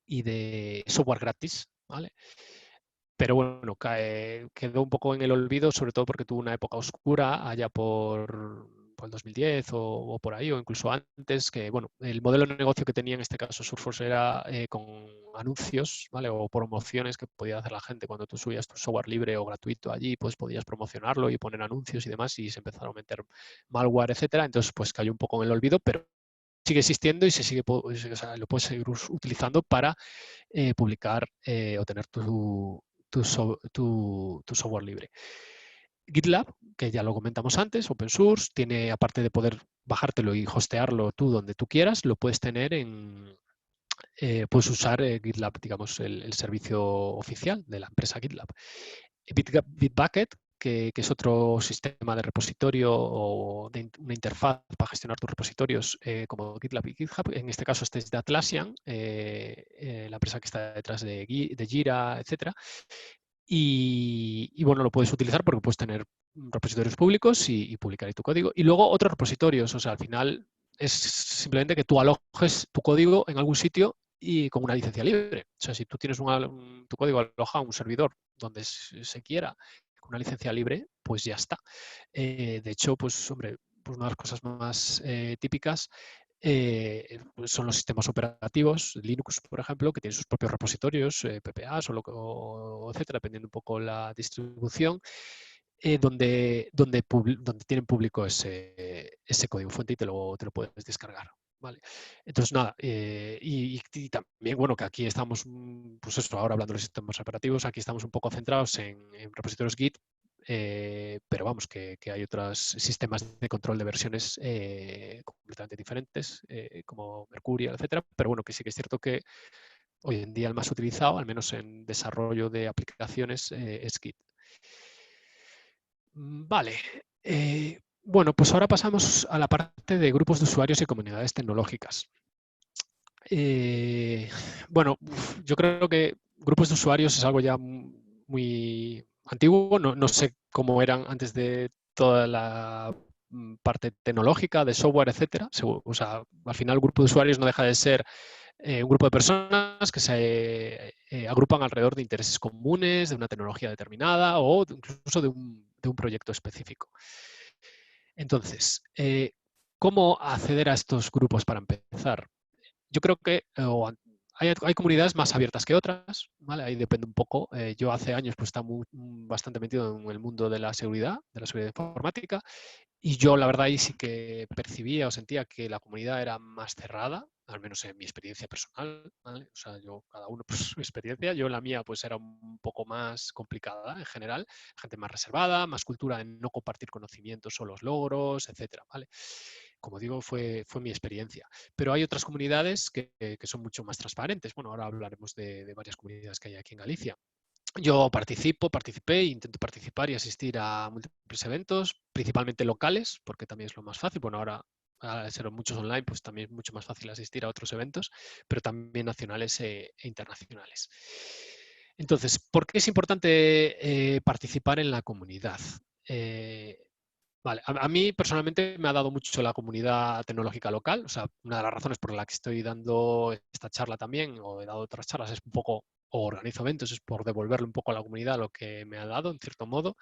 y de software gratis, ¿vale? Pero bueno, quedó un poco en el olvido, sobre todo porque tuvo una época oscura allá por el 2010 o por ahí, o incluso antes, que bueno, el modelo de negocio que tenía en este caso Surfforce era con anuncios, ¿vale? O promociones que podía hacer la gente cuando tú subías tu software libre o gratuito allí, pues podías promocionarlo y poner anuncios y demás, y se empezaron a meter malware, etcétera. Entonces, pues cayó un poco en el olvido, pero sigue existiendo y o sea, lo puedes seguir utilizando para publicar o tener tu software libre. GitLab, que ya lo comentamos antes, open source, tiene, aparte de poder bajártelo y hostearlo tú donde tú quieras, lo puedes tener puedes usar GitLab, digamos, el servicio oficial de la empresa GitLab. Bitbucket, que es otro sistema de repositorio o de una interfaz para gestionar tus repositorios como GitLab y GitHub. En este caso, este es de Atlassian, la empresa que está detrás de Jira, etcétera. Y bueno, lo puedes utilizar porque puedes tener repositorios públicos y publicar ahí tu código. Y luego otros repositorios, o sea, al final es simplemente que tú alojes tu código en algún sitio y con una licencia libre. O sea, si tú tienes tu código alojado en un servidor donde se quiera con una licencia libre, pues ya está. De hecho, pues hombre, pues una de las cosas más típicas son los sistemas operativos, Linux, por ejemplo, que tienen sus propios repositorios, PPAs o etcétera, dependiendo un poco la distribución. donde tienen público ese código fuente y te lo puedes descargar. ¿Vale? Entonces, nada, y también, bueno, que aquí estamos, pues eso, ahora hablando de los sistemas operativos, aquí estamos un poco centrados en repositorios Git, pero vamos, que hay otros sistemas de control de versiones completamente diferentes, como Mercurial, etcétera, pero bueno, que sí que es cierto que hoy en día el más utilizado, al menos en desarrollo de aplicaciones, es Git. Vale. Bueno, pues ahora pasamos a la parte de grupos de usuarios y comunidades tecnológicas. Bueno, yo creo que grupos de usuarios es algo ya muy antiguo. No sé cómo eran antes de toda la parte tecnológica, de software, etcétera. O sea, al final el grupo de usuarios no deja de ser un grupo de personas que se agrupan alrededor de intereses comunes, de una tecnología determinada o incluso de un proyecto específico. Entonces, ¿cómo acceder a estos grupos para empezar? Yo creo que hay comunidades más abiertas que otras, ¿vale? Ahí depende un poco. Yo hace años pues estaba bastante metido en el mundo de la seguridad informática, y yo la verdad ahí sí que percibía o sentía que la comunidad era más cerrada, al menos en mi experiencia personal, ¿vale? O sea, cada uno pues su experiencia, yo la mía pues era un poco más complicada en general, gente más reservada, más cultura en no compartir conocimientos o los logros, etcétera, ¿vale? Como digo, fue mi experiencia. Pero hay otras comunidades que son mucho más transparentes. Bueno, ahora hablaremos de varias comunidades que hay aquí en Galicia. Yo participé, intento participar y asistir a múltiples eventos, principalmente locales, porque también es lo más fácil. Bueno, ahora al ser muchos online, pues también es mucho más fácil asistir a otros eventos, pero también nacionales e internacionales. Entonces, ¿por qué es importante participar en la comunidad? Vale, a mí personalmente me ha dado mucho la comunidad tecnológica local. O sea, una de las razones por la que estoy dando esta charla también, o he dado otras charlas, es un poco, o organizo eventos, es por devolverle un poco a la comunidad lo que me ha dado, en cierto modo.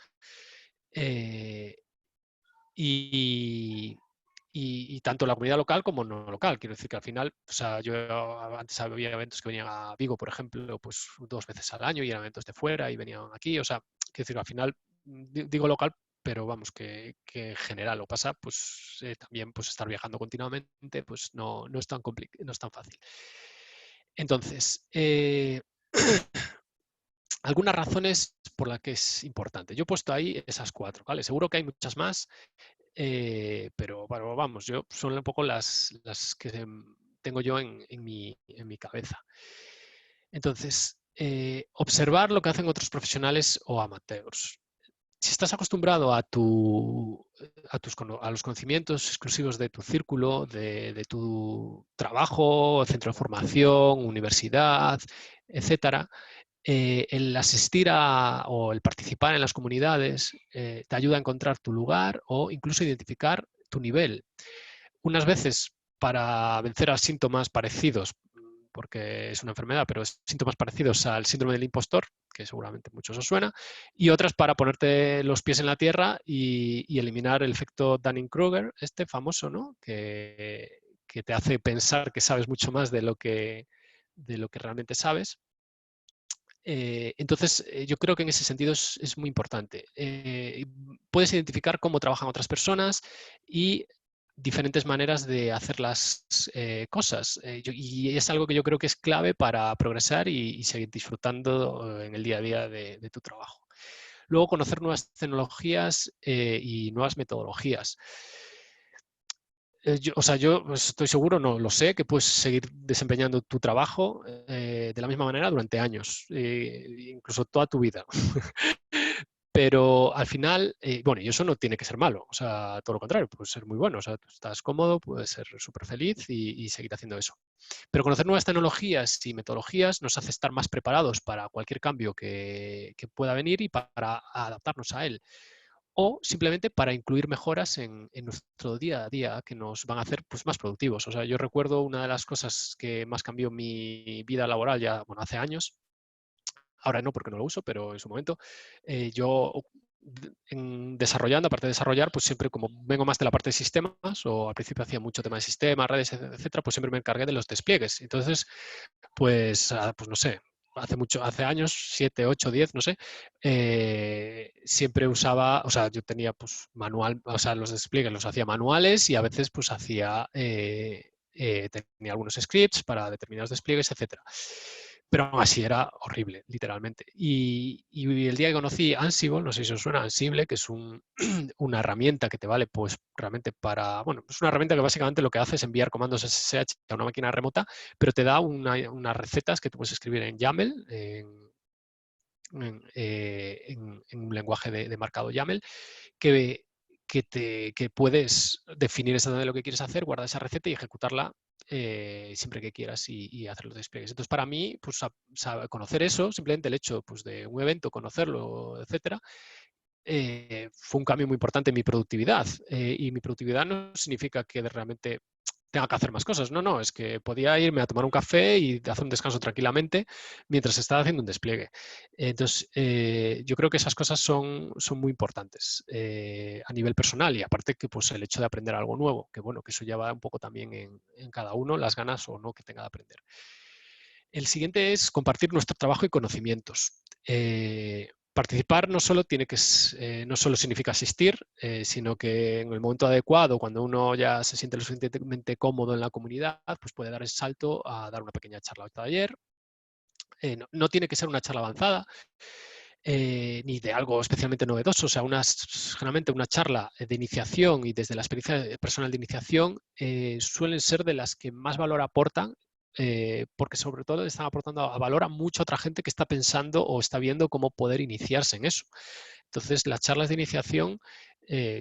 Y tanto la comunidad local como no local. Quiero decir que al final, o sea, yo antes había eventos que venían a Vigo, por ejemplo, pues 2 veces al año y eran eventos de fuera y venían aquí. O sea, quiero decir, al final digo local, pero vamos, que en general lo pasa, pues también pues estar viajando continuamente, pues no es tan no es tan fácil. Entonces, algunas razones por las que es importante. Yo he puesto ahí esas 4, ¿vale? Seguro que hay muchas más, pero bueno, vamos, son un poco las que tengo yo en mi cabeza. Entonces, observar lo que hacen otros profesionales o amateurs. Si estás acostumbrado a los conocimientos exclusivos de tu círculo, de tu trabajo, centro de formación, universidad, etcétera, el asistir o el participar en las comunidades te ayuda a encontrar tu lugar o incluso identificar tu nivel. Unas veces para vencer a síntomas parecidos, porque es una enfermedad, pero síntomas parecidos al síndrome del impostor, que seguramente muchos os suena, y otras para ponerte los pies en la tierra y eliminar el efecto Dunning-Kruger, este famoso, ¿no? Que te hace pensar que sabes mucho más de lo que realmente sabes. Entonces, yo creo que en ese sentido es muy importante. Puedes identificar cómo trabajan otras personas y diferentes maneras de hacer las cosas. Y es algo que yo creo que es clave para progresar y seguir disfrutando en el día a día de tu trabajo. Luego, conocer nuevas tecnologías y nuevas metodologías. Yo pues, estoy seguro, no lo sé, que puedes seguir desempeñando tu trabajo de la misma manera durante años, incluso toda tu vida. Pero al final, bueno, y eso no tiene que ser malo, o sea, todo lo contrario, puede ser muy bueno, o sea, tú estás cómodo, puedes ser súper feliz y seguir haciendo eso. Pero conocer nuevas tecnologías y metodologías nos hace estar más preparados para cualquier cambio que pueda venir y para adaptarnos a él, o simplemente para incluir mejoras en nuestro día a día que nos van a hacer pues, más productivos. O sea, yo recuerdo una de las cosas que más cambió mi vida laboral ya, bueno, hace años, ahora no porque no lo uso, pero en su momento, yo desarrollando, aparte de desarrollar, pues siempre como vengo más de la parte de sistemas, o al principio hacía mucho tema de sistemas, redes, etcétera, pues siempre me encargué de los despliegues. Entonces, pues no sé, hace años, 7, 8, 10, no sé, siempre usaba, o sea, yo tenía pues manual, o sea, los despliegues los hacía manuales y a veces pues tenía algunos scripts para determinados despliegues, etcétera. Pero aún así era horrible, literalmente. Y el día que conocí Ansible, no sé si os suena Ansible, que es una herramienta que te vale pues realmente para, bueno, es una herramienta que básicamente lo que hace es enviar comandos SSH a una máquina remota, pero te da unas recetas que tú puedes escribir en YAML, en un lenguaje de marcado YAML, que, que puedes definir exactamente lo que quieres hacer, guardar esa receta y ejecutarla siempre que quieras y hacer los despliegues. Entonces, para mí, pues, conocer eso, simplemente el hecho pues, de un evento, conocerlo, etcétera, fue un cambio muy importante en mi productividad. Y mi productividad no significa que realmente tenga que hacer más cosas. No, no, es que podía irme a tomar un café y hacer un descanso tranquilamente mientras estaba haciendo un despliegue. Entonces, yo creo que esas cosas son muy importantes a nivel personal y aparte que pues el hecho de aprender algo nuevo, que bueno, que eso ya va un poco también en cada uno, las ganas o no que tenga de aprender. El siguiente es compartir nuestro trabajo y conocimientos. Participar no solo, no solo significa asistir, sino que en el momento adecuado, cuando uno ya se siente lo suficientemente cómodo en la comunidad, pues puede dar el salto a dar una pequeña charla o taller. No tiene que ser una charla avanzada, ni de algo especialmente novedoso. O sea, generalmente una charla de iniciación y desde la experiencia personal de iniciación suelen ser de las que más valor aportan, porque sobre todo le están aportando a valor a mucha otra gente que está pensando o está viendo cómo poder iniciarse en eso. Entonces, las charlas de iniciación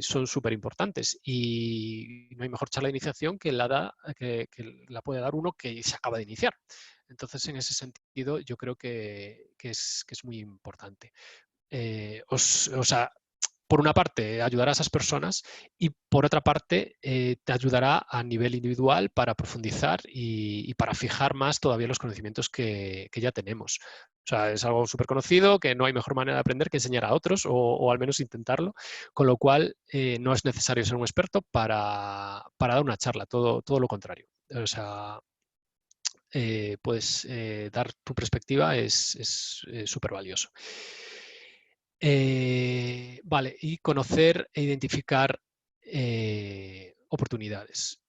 son súper importantes y no hay mejor charla de iniciación que que la puede dar uno que se acaba de iniciar. Entonces, en ese sentido, yo creo que es muy importante. O sea, por una parte, ayudará a esas personas y por otra parte, te ayudará a nivel individual para profundizar y para fijar más todavía los conocimientos que ya tenemos. O sea, es algo súper conocido, que no hay mejor manera de aprender que enseñar a otros o al menos intentarlo, con lo cual no es necesario ser un experto para dar una charla, todo lo contrario. O sea, puedes dar tu perspectiva es súper valioso. Vale, y conocer e identificar oportunidades.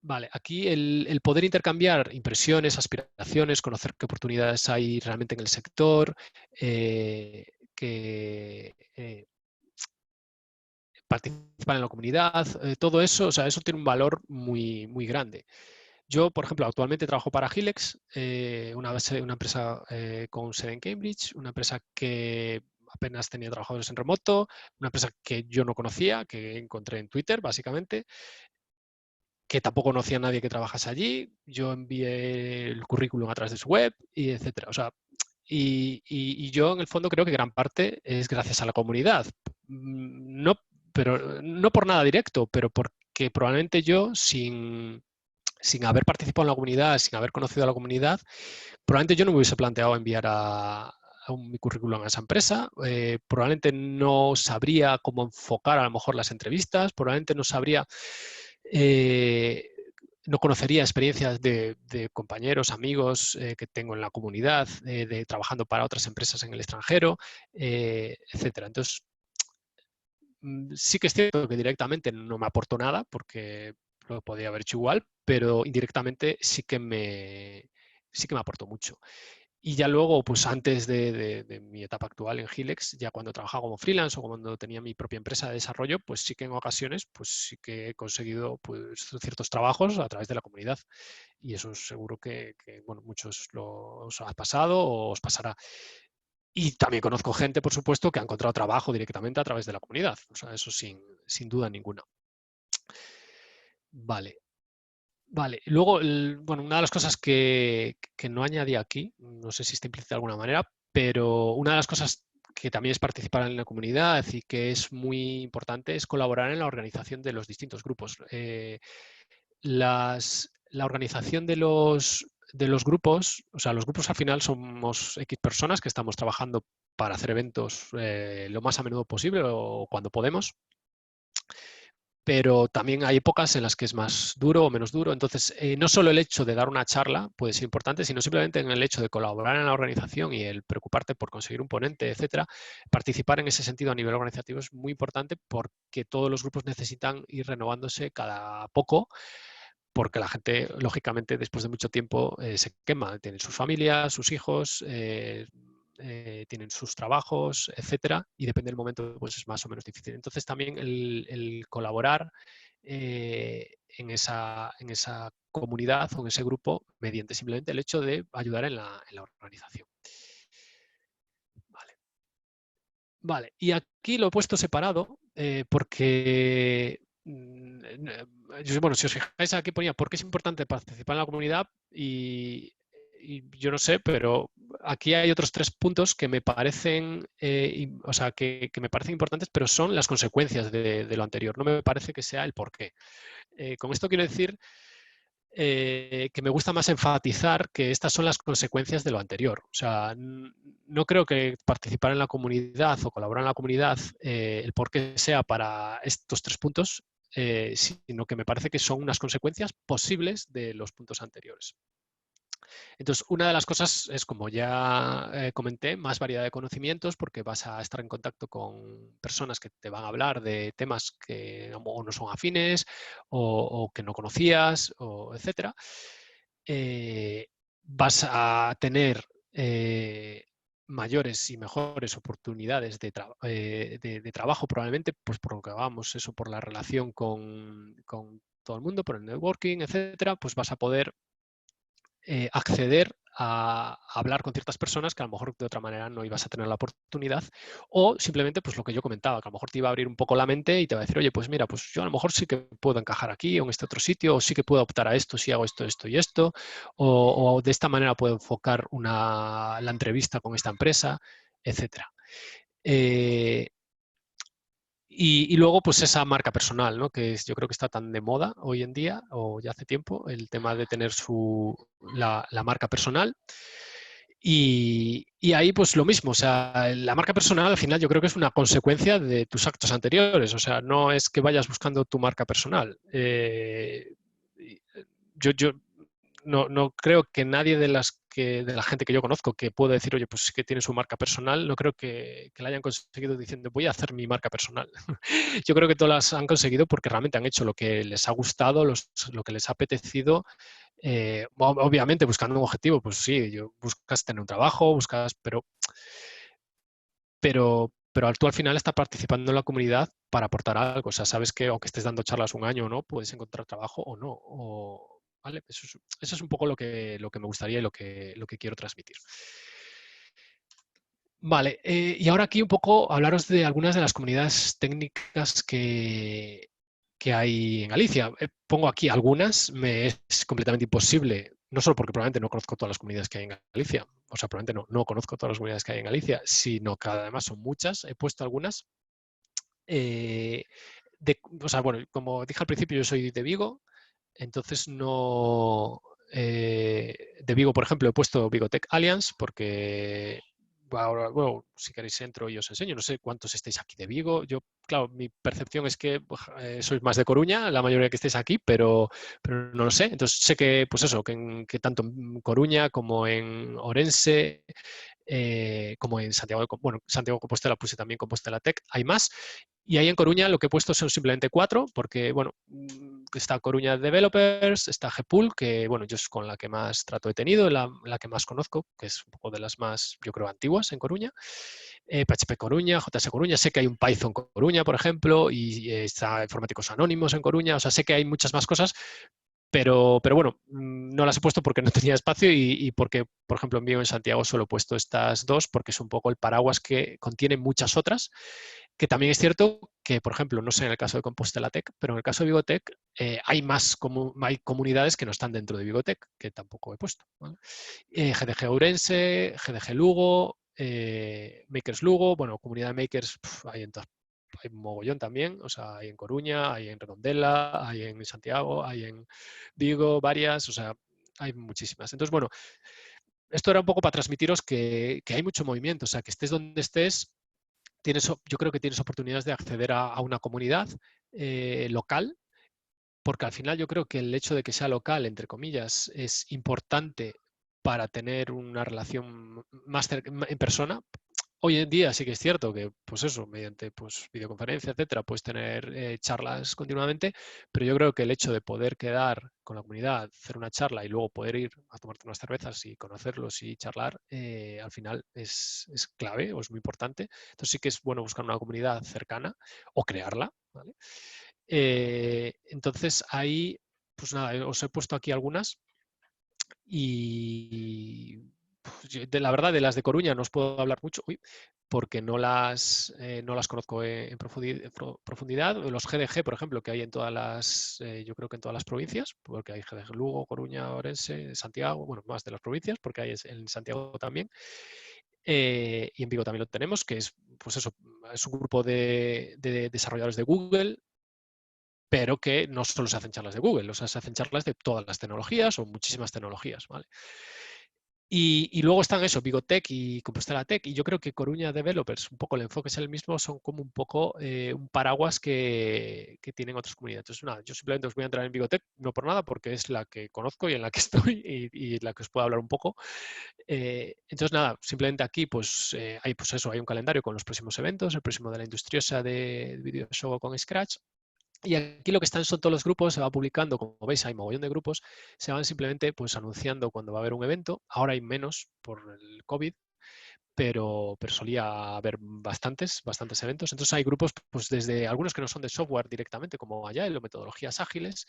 Vale, aquí el poder intercambiar impresiones, aspiraciones, conocer qué oportunidades hay realmente en el sector, que participar en la comunidad, todo eso, o sea, eso tiene un valor muy, muy grande. Yo, por ejemplo, actualmente trabajo para Gilex, una empresa con sede en Cambridge, una empresa que apenas tenía trabajadores en remoto, una empresa que yo no conocía, que encontré en Twitter, básicamente, que tampoco conocía a nadie que trabajase allí. Yo envié el currículum a través de su web, y etcétera. O sea, y yo en el fondo creo que gran parte es gracias a la comunidad. No, pero no por nada directo, pero porque probablemente yo sin haber participado en la comunidad, sin haber conocido a la comunidad, probablemente yo no me hubiese planteado enviar mi currículum a esa empresa, probablemente no sabría cómo enfocar a lo mejor las entrevistas, probablemente no sabría, no conocería experiencias de compañeros, amigos que tengo en la comunidad, trabajando para otras empresas en el extranjero, etcétera. Entonces, sí que es cierto que directamente no me aportó nada porque lo podía haber hecho igual, pero indirectamente sí que me aportó mucho. Y ya luego, pues antes de mi etapa actual en Gilex, ya cuando trabajaba como freelance o cuando tenía mi propia empresa de desarrollo, pues sí que en ocasiones, pues sí que he conseguido pues, ciertos trabajos a través de la comunidad. Y eso seguro que bueno, muchos os ha pasado o os pasará. Y también conozco gente, por supuesto, que ha encontrado trabajo directamente a través de la comunidad. O sea, eso sin duda ninguna. Vale. Vale. Luego, bueno, una de las cosas que no añadí aquí, no sé si está implícita de alguna manera, pero una de las cosas que también es participar en la comunidad y que es muy importante es colaborar en la organización de los distintos grupos. La organización de los grupos, o sea, los grupos al final somos X personas que estamos trabajando para hacer eventos lo más a menudo posible o cuando podemos. pero también hay épocas en las que es más duro o menos duro. Entonces, no solo el hecho de dar una charla puede ser importante, sino simplemente en el hecho de colaborar en la organización y el preocuparte por conseguir un ponente, etcétera. Participar en ese sentido a nivel organizativo es muy importante porque todos los grupos necesitan ir renovándose cada poco, porque la gente, lógicamente, después de mucho tiempo se quema. Tienen sus familias, sus hijos, tienen sus trabajos, etcétera, y depende del momento, pues es más o menos difícil. Entonces, también el colaborar en esa comunidad o en ese grupo mediante simplemente el hecho de ayudar en la organización. Vale. Vale, y aquí lo he puesto separado porque, bueno, si os fijáis aquí ponía por qué es importante participar en la comunidad y yo no sé, pero aquí hay otros 3 puntos que me parecen, o sea, que me parecen importantes, pero son las consecuencias de lo anterior. No me parece que sea el por qué. Con esto quiero decir que me gusta más enfatizar que estas son las consecuencias de lo anterior. O sea, no creo que participar en la comunidad o colaborar en la comunidad, el por qué sea para estos 3 puntos, sino que me parece que son unas consecuencias posibles de los puntos anteriores. Entonces, una de las cosas es, como ya comenté, más variedad de conocimientos, porque vas a estar en contacto con personas que te van a hablar de temas que o no son afines o que no conocías, etcétera. Vas a tener mayores y mejores oportunidades de trabajo, probablemente, pues por lo que hagamos, eso, por la relación con todo el mundo, por el networking, etcétera, pues vas a poder acceder a hablar con ciertas personas que a lo mejor de otra manera no ibas a tener la oportunidad, o simplemente pues lo que yo comentaba, que a lo mejor te iba a abrir un poco la mente y te va a decir, oye, pues mira, pues yo a lo mejor sí que puedo encajar aquí o en este otro sitio, o sí que puedo optar a esto si hago esto, esto y esto, o de esta manera puedo enfocar la entrevista con esta empresa, etcétera. Y luego, pues esa marca personal, ¿no? Que yo creo que está tan de moda hoy en día, o ya hace tiempo, el tema de tener la marca personal. Y ahí, pues lo mismo, o sea, la marca personal al final yo creo que es una consecuencia de tus actos anteriores, o sea, no es que vayas buscando tu marca personal. Yo no creo que nadie de la gente que yo conozco que pueda decir, oye, pues sí que tiene su marca personal, no creo que la hayan conseguido diciendo, voy a hacer mi marca personal. Yo creo que todas las han conseguido porque realmente han hecho lo que les ha gustado, lo que les ha apetecido. Obviamente buscando un objetivo, pues sí, buscas tener un trabajo, pero tú al final estás participando en la comunidad para aportar algo. O sea, sabes que aunque estés dando charlas un año o no, puedes encontrar trabajo o no. ¿Vale? Eso es un poco lo que me gustaría y lo que quiero transmitir. Vale, y ahora aquí un poco hablaros de algunas de las comunidades técnicas que hay en Galicia. Pongo aquí algunas, me es completamente imposible, no solo porque probablemente no conozco todas las comunidades que hay en Galicia, o sea, probablemente no conozco todas las comunidades que hay en Galicia, sino que además son muchas, he puesto algunas. O sea, bueno, como dije al principio, yo soy de Vigo, entonces no... de Vigo, por ejemplo, he puesto Vigotech Alliance porque ahora, bueno, si queréis entro y os enseño. No sé cuántos estáis aquí de Vigo. Yo, claro, mi percepción es que sois más de Coruña, la mayoría que estáis aquí, pero no lo sé. Entonces sé que, pues eso, que tanto en Coruña como en Orense, como en Santiago, bueno, Santiago de Compostela puse también Compostela Tech, hay más. Y ahí en Coruña lo que he puesto son simplemente 4, porque, bueno, está Coruña Developers, está Gpool, que, bueno, yo es con la que más trato he tenido, la que más conozco, que es un poco de las más, yo creo, antiguas en Coruña. PHP Coruña, JS Coruña, sé que hay un Python Coruña, por ejemplo, y está Informáticos Anónimos en Coruña, o sea, sé que hay muchas más cosas, pero bueno, no las he puesto porque no tenía espacio y porque, por ejemplo, en Vigo en Santiago solo he puesto estas 2 porque es un poco el paraguas que contiene muchas otras, que también es cierto que, por ejemplo, no sé en el caso de Compostela Tech, pero en el caso de Vigotech hay hay comunidades que no están dentro de Vigotech, que tampoco he puesto. ¿Vale? GDG Ourense, GDG Lugo, Makers Lugo, bueno, comunidad de Makers hay en todas, hay un mogollón también, o sea, hay en Coruña, hay en Redondela, hay en Santiago, hay en Vigo, varias, o sea, hay muchísimas. Entonces, bueno, esto era un poco para transmitiros que hay mucho movimiento, o sea, que estés donde estés, yo creo que tienes oportunidades de acceder a una comunidad local, porque al final yo creo que el hecho de que sea local, entre comillas, es importante para tener una relación más en persona. Hoy en día sí que es cierto que, pues eso, mediante pues, videoconferencia, etcétera, puedes tener charlas continuamente, pero yo creo que el hecho de poder quedar con la comunidad, hacer una charla y luego poder ir a tomarte unas cervezas y conocerlos y charlar, al final es clave o es muy importante. Entonces sí que es bueno buscar una comunidad cercana o crearla, ¿vale? Entonces ahí, pues nada, os he puesto aquí algunas y de la verdad de las de Coruña no os puedo hablar mucho porque no las conozco en profundidad. Los GDG, por ejemplo, que hay en todas las, yo creo que en todas las provincias, porque hay GDG Lugo, Coruña, Orense, Santiago, bueno, más de las provincias, porque hay en Santiago también. Y en Vigo también lo tenemos, que es, pues eso, es un grupo de desarrolladores de Google, pero que no solo se hacen charlas de Google, o sea, se hacen charlas de todas las tecnologías o muchísimas tecnologías, ¿vale? Y luego están eso, Vigotech y Compostela Tech, y yo creo que Coruña Developers, un poco el enfoque es el mismo, son como un poco un paraguas que tienen otras comunidades. Entonces, nada, yo simplemente os voy a entrar en Vigotech, no por nada, porque es la que conozco y en la que estoy y la que os puedo hablar un poco. Entonces, nada, simplemente aquí pues hay pues eso, hay un calendario con los próximos eventos, el próximo de la Industriosa de Videojuego con Scratch. Y aquí lo que están son todos los grupos, se va publicando, como veis hay mogollón de grupos, se van simplemente pues anunciando cuando va a haber un evento. Ahora hay menos por el COVID, pero solía haber bastantes eventos. Entonces hay grupos, pues desde algunos que no son de software directamente, como Agile o metodologías ágiles,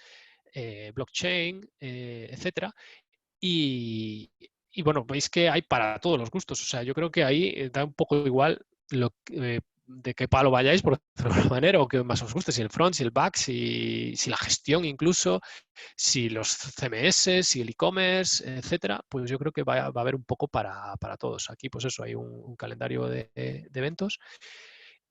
blockchain, etcétera. Y bueno, veis que hay para todos los gustos. O sea, yo creo que ahí da un poco igual de qué palo vayáis, por decirlo de alguna manera, o que más os guste, si el front, si el back, si la gestión incluso, si los CMS, si el e-commerce, etcétera, pues yo creo que va a haber un poco para todos. Aquí, pues eso, hay un calendario de eventos.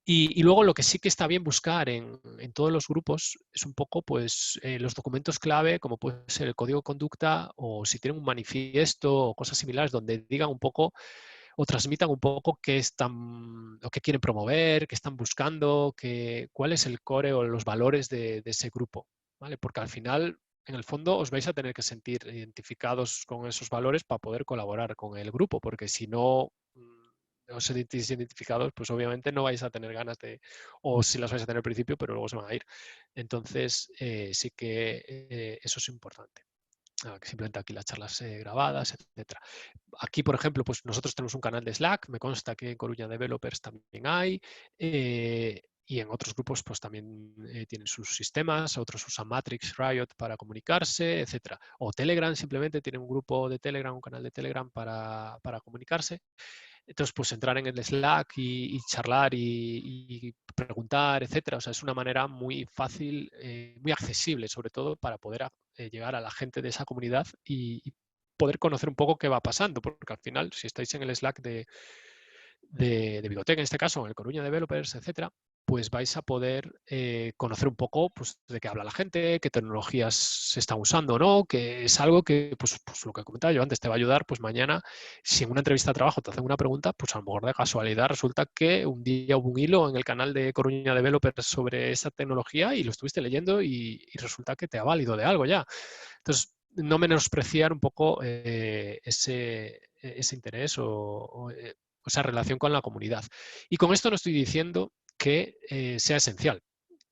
Y luego lo que sí que está bien buscar en todos los grupos es un poco pues los documentos clave, como puede ser el código de conducta o si tienen un manifiesto o cosas similares donde digan un poco o transmitan un poco qué están o qué quieren promover, qué están buscando, cuál es el core o los valores de ese grupo, ¿vale? Porque al final, en el fondo, os vais a tener que sentir identificados con esos valores para poder colaborar con el grupo, porque si no os sentís identificados, pues obviamente no vais a tener ganas de, o si las vais a tener al principio, pero luego se van a ir. Entonces, sí que eso es importante. Que simplemente aquí las charlas grabadas, etcétera. Aquí, por ejemplo, pues nosotros tenemos un canal de Slack, me consta que en Coruña Developers también hay, y en otros grupos pues también tienen sus sistemas, otros usan Matrix, Riot para comunicarse, etcétera. O Telegram, simplemente tienen un grupo de Telegram, un canal de Telegram para comunicarse. Entonces, pues entrar en el Slack y charlar y preguntar, etcétera. O sea, es una manera muy fácil, muy accesible, sobre todo, para poder llegar a la gente de esa comunidad y poder conocer un poco qué va pasando, porque al final, si estáis en el Slack de biblioteca, en este caso, en el Coruña Developers, etcétera, pues vais a poder conocer un poco pues, de qué habla la gente, qué tecnologías se están usando o no, que es algo que, pues lo que comentaba yo antes, te va a ayudar, pues mañana, si en una entrevista de trabajo te hacen una pregunta, pues a lo mejor de casualidad resulta que un día hubo un hilo en el canal de Coruña Developers sobre esa tecnología y lo estuviste leyendo y resulta que te ha válido de algo ya. Entonces, no menospreciar un poco ese interés o esa relación con la comunidad. Y con esto no estoy diciendo que sea esencial.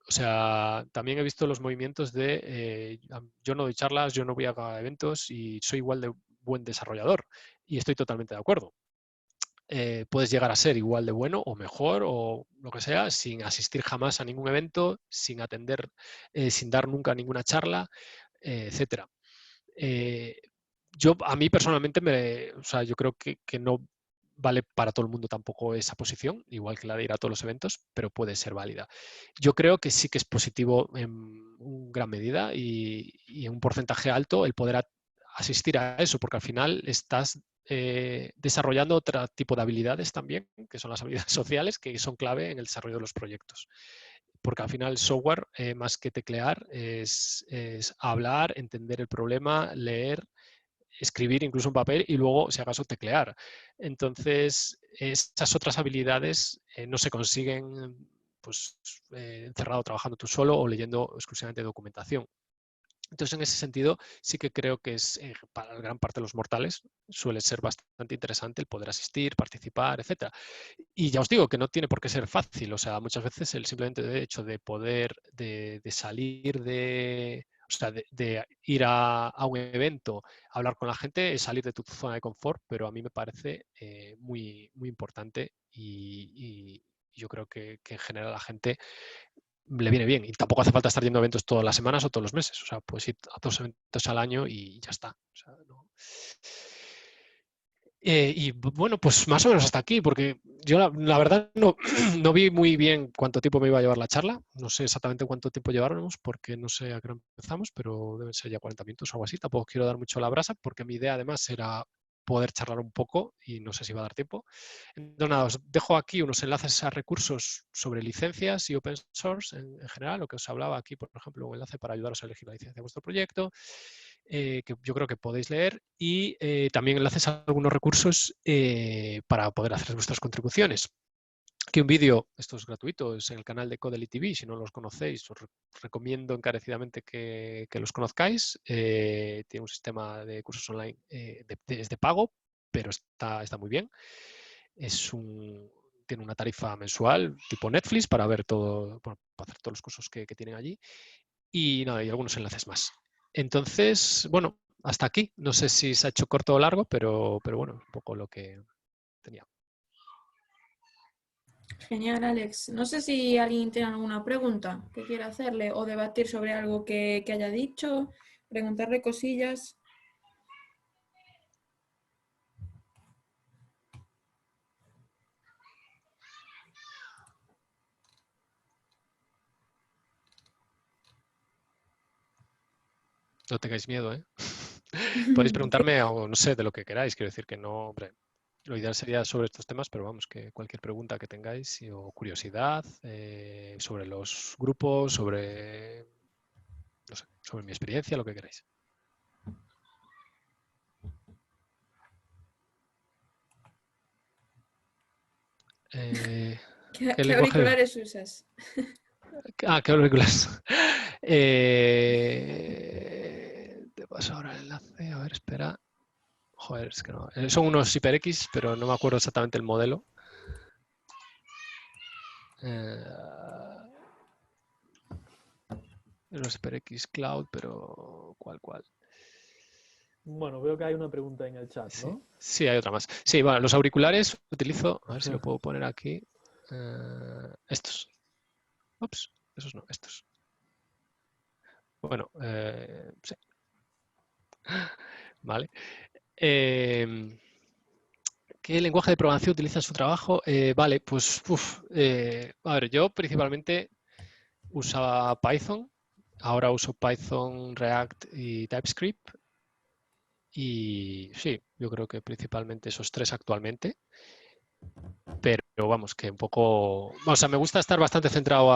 O sea, también he visto los movimientos de yo no doy charlas, yo no voy a eventos y soy igual de buen desarrollador. Y estoy totalmente de acuerdo. Puedes llegar a ser igual de bueno o mejor o lo que sea sin asistir jamás a ningún evento, sin atender, sin dar nunca ninguna charla, etcétera. A mí personalmente, o sea, yo creo que no vale para todo el mundo tampoco esa posición, igual que la de ir a todos los eventos, pero puede ser válida. Yo creo que sí que es positivo en gran medida y en un porcentaje alto el poder asistir a eso, porque al final estás desarrollando otro tipo de habilidades también, que son las habilidades sociales, que son clave en el desarrollo de los proyectos. Porque al final el software, más que teclear, es hablar, entender el problema, leer, escribir incluso en papel y luego, si acaso, teclear. Entonces, esas otras habilidades no se consiguen pues, encerrado trabajando tú solo o leyendo exclusivamente documentación. Entonces, en ese sentido, sí que creo que es para la gran parte de los mortales suele ser bastante interesante el poder asistir, participar, etc. Y ya os digo que no tiene por qué ser fácil. O sea, muchas veces el simplemente hecho de poder, de salir de, o sea, de ir a un evento, hablar con la gente, es salir de tu zona de confort, pero a mí me parece muy, muy importante y yo creo que en general a la gente le viene bien. Y tampoco hace falta estar yendo a eventos todas las semanas o todos los meses. O sea, puedes ir a 2 eventos al año y ya está. O sea, no. Y bueno, pues más o menos hasta aquí, porque yo la verdad no, no vi muy bien cuánto tiempo me iba a llevar la charla. No sé exactamente cuánto tiempo lleváramos, porque no sé a qué hora empezamos, pero deben ser ya 40 minutos o algo así. Tampoco quiero dar mucho la brasa, porque mi idea además era poder charlar un poco y no sé si va a dar tiempo. Entonces, nada, os dejo aquí unos enlaces a recursos sobre licencias y open source en general, lo que os hablaba aquí, por ejemplo, un enlace para ayudaros a elegir la licencia de vuestro proyecto, que yo creo que podéis leer, y también enlaces a algunos recursos para poder hacer vuestras contribuciones. Aquí un vídeo, esto es gratuito, es en el canal de Codely TV, si no los conocéis, os recomiendo encarecidamente que los conozcáis. Tiene un sistema de cursos online, es de pago, pero está muy bien. Tiene una tarifa mensual tipo Netflix para ver todo, para hacer todos los cursos que tienen allí. Y nada, y algunos enlaces más. Entonces, bueno, hasta aquí. No sé si se ha hecho corto o largo, pero bueno, un poco lo que tenía. Genial, Alex. No sé si alguien tiene alguna pregunta que quiera hacerle o debatir sobre algo que haya dicho, preguntarle cosillas. No tengáis miedo, ¿eh? Podéis preguntarme o no sé, de lo que queráis. Quiero decir que no, hombre, lo ideal sería sobre estos temas, pero vamos, que cualquier pregunta que tengáis o curiosidad sobre los grupos, sobre, no sé, sobre mi experiencia, lo que queráis. ¿Qué lenguaje? auriculares usas? ¿Qué auriculares? Te paso ahora el enlace. A ver, espera. Joder, es que no. Son unos HyperX, pero no me acuerdo exactamente el modelo. Los HyperX Cloud, pero ¿cuál? Bueno, veo que hay una pregunta en el chat, Sí, ¿no? sí, hay otra más. Sí, bueno, los auriculares utilizo, a ver si lo puedo poner aquí. Estos. Ups, esos no, estos. Bueno, sí. Vale. ¿Qué lenguaje de programación utiliza en su trabajo? Vale, pues, a ver, yo principalmente usaba Python. Ahora uso Python, React y TypeScript. Y sí, yo creo que principalmente esos 3 actualmente. Pero vamos, que un poco... O sea, me gusta estar bastante centrado